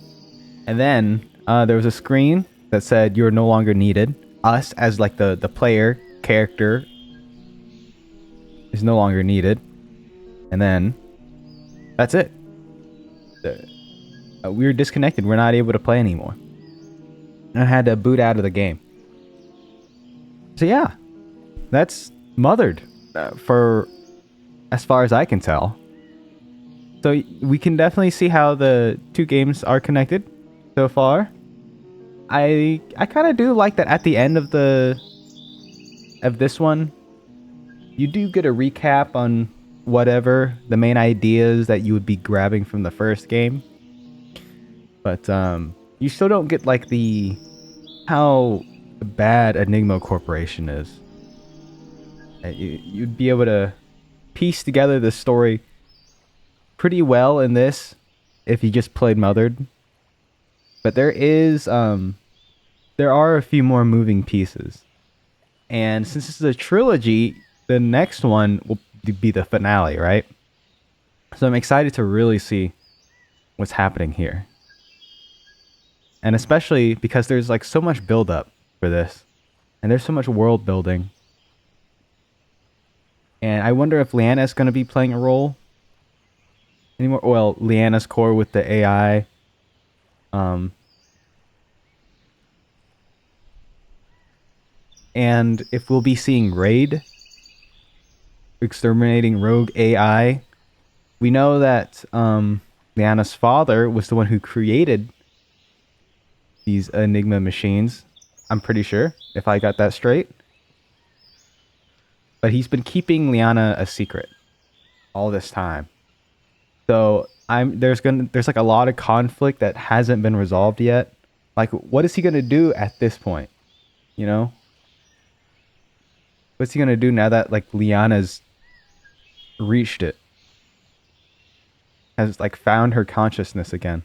And then, there was a screen that said you're no longer needed. Us, as like the player, character, is no longer needed. And then, that's it. We were disconnected. We're not able to play anymore. I had to boot out of the game. So yeah, that's mothered for as far as I can tell. So we can definitely see how the two games are connected so far. I kind of do like that at the end of this one, you do get a recap on whatever the main ideas that you would be grabbing from the first game. But you still don't get like how bad Enigma Corporation is. You'd be able to piece together the story pretty well in this if you just played Mothered. But there are a few more moving pieces. And since this is a trilogy, the next one will be the finale, right? So I'm excited to really see what's happening here. And especially because there's like so much build-up for this. And there's so much world building. And I wonder if Liana is going to be playing a role anymore. Well, Liana's core with the AI. And if we'll be seeing Raid exterminating rogue AI. We know that Liana's father was the one who created these Enigma machines. I'm pretty sure, if I got that straight. But he's been keeping Liana a secret. all this time. So there's like a lot of conflict that hasn't been resolved yet. Like, what is he gonna do at this point? You know, what's he gonna do now that like Liana's reached it, has like found her consciousness again?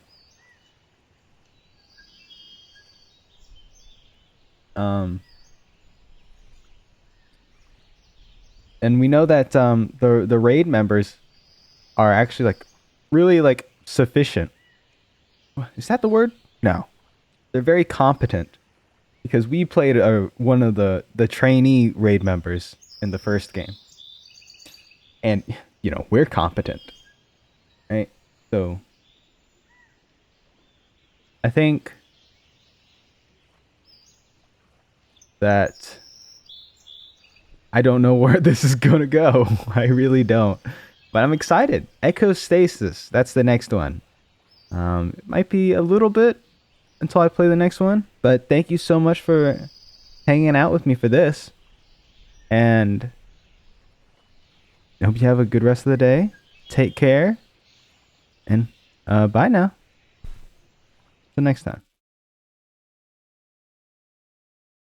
Um, and we know that the raid members are actually like really like sufficient. Is that the word? No, they're very competent because we played one of the trainee raid members in the first game, and we're competent, right? So I think that I don't know where this is gonna go. I really don't, but I'm excited. Echo Stasis. That's the next one. It might be a little bit until I play the next one, but thank you so much for hanging out with me for this, and I hope you have a good rest of the day. Take care, and bye now. Till next time.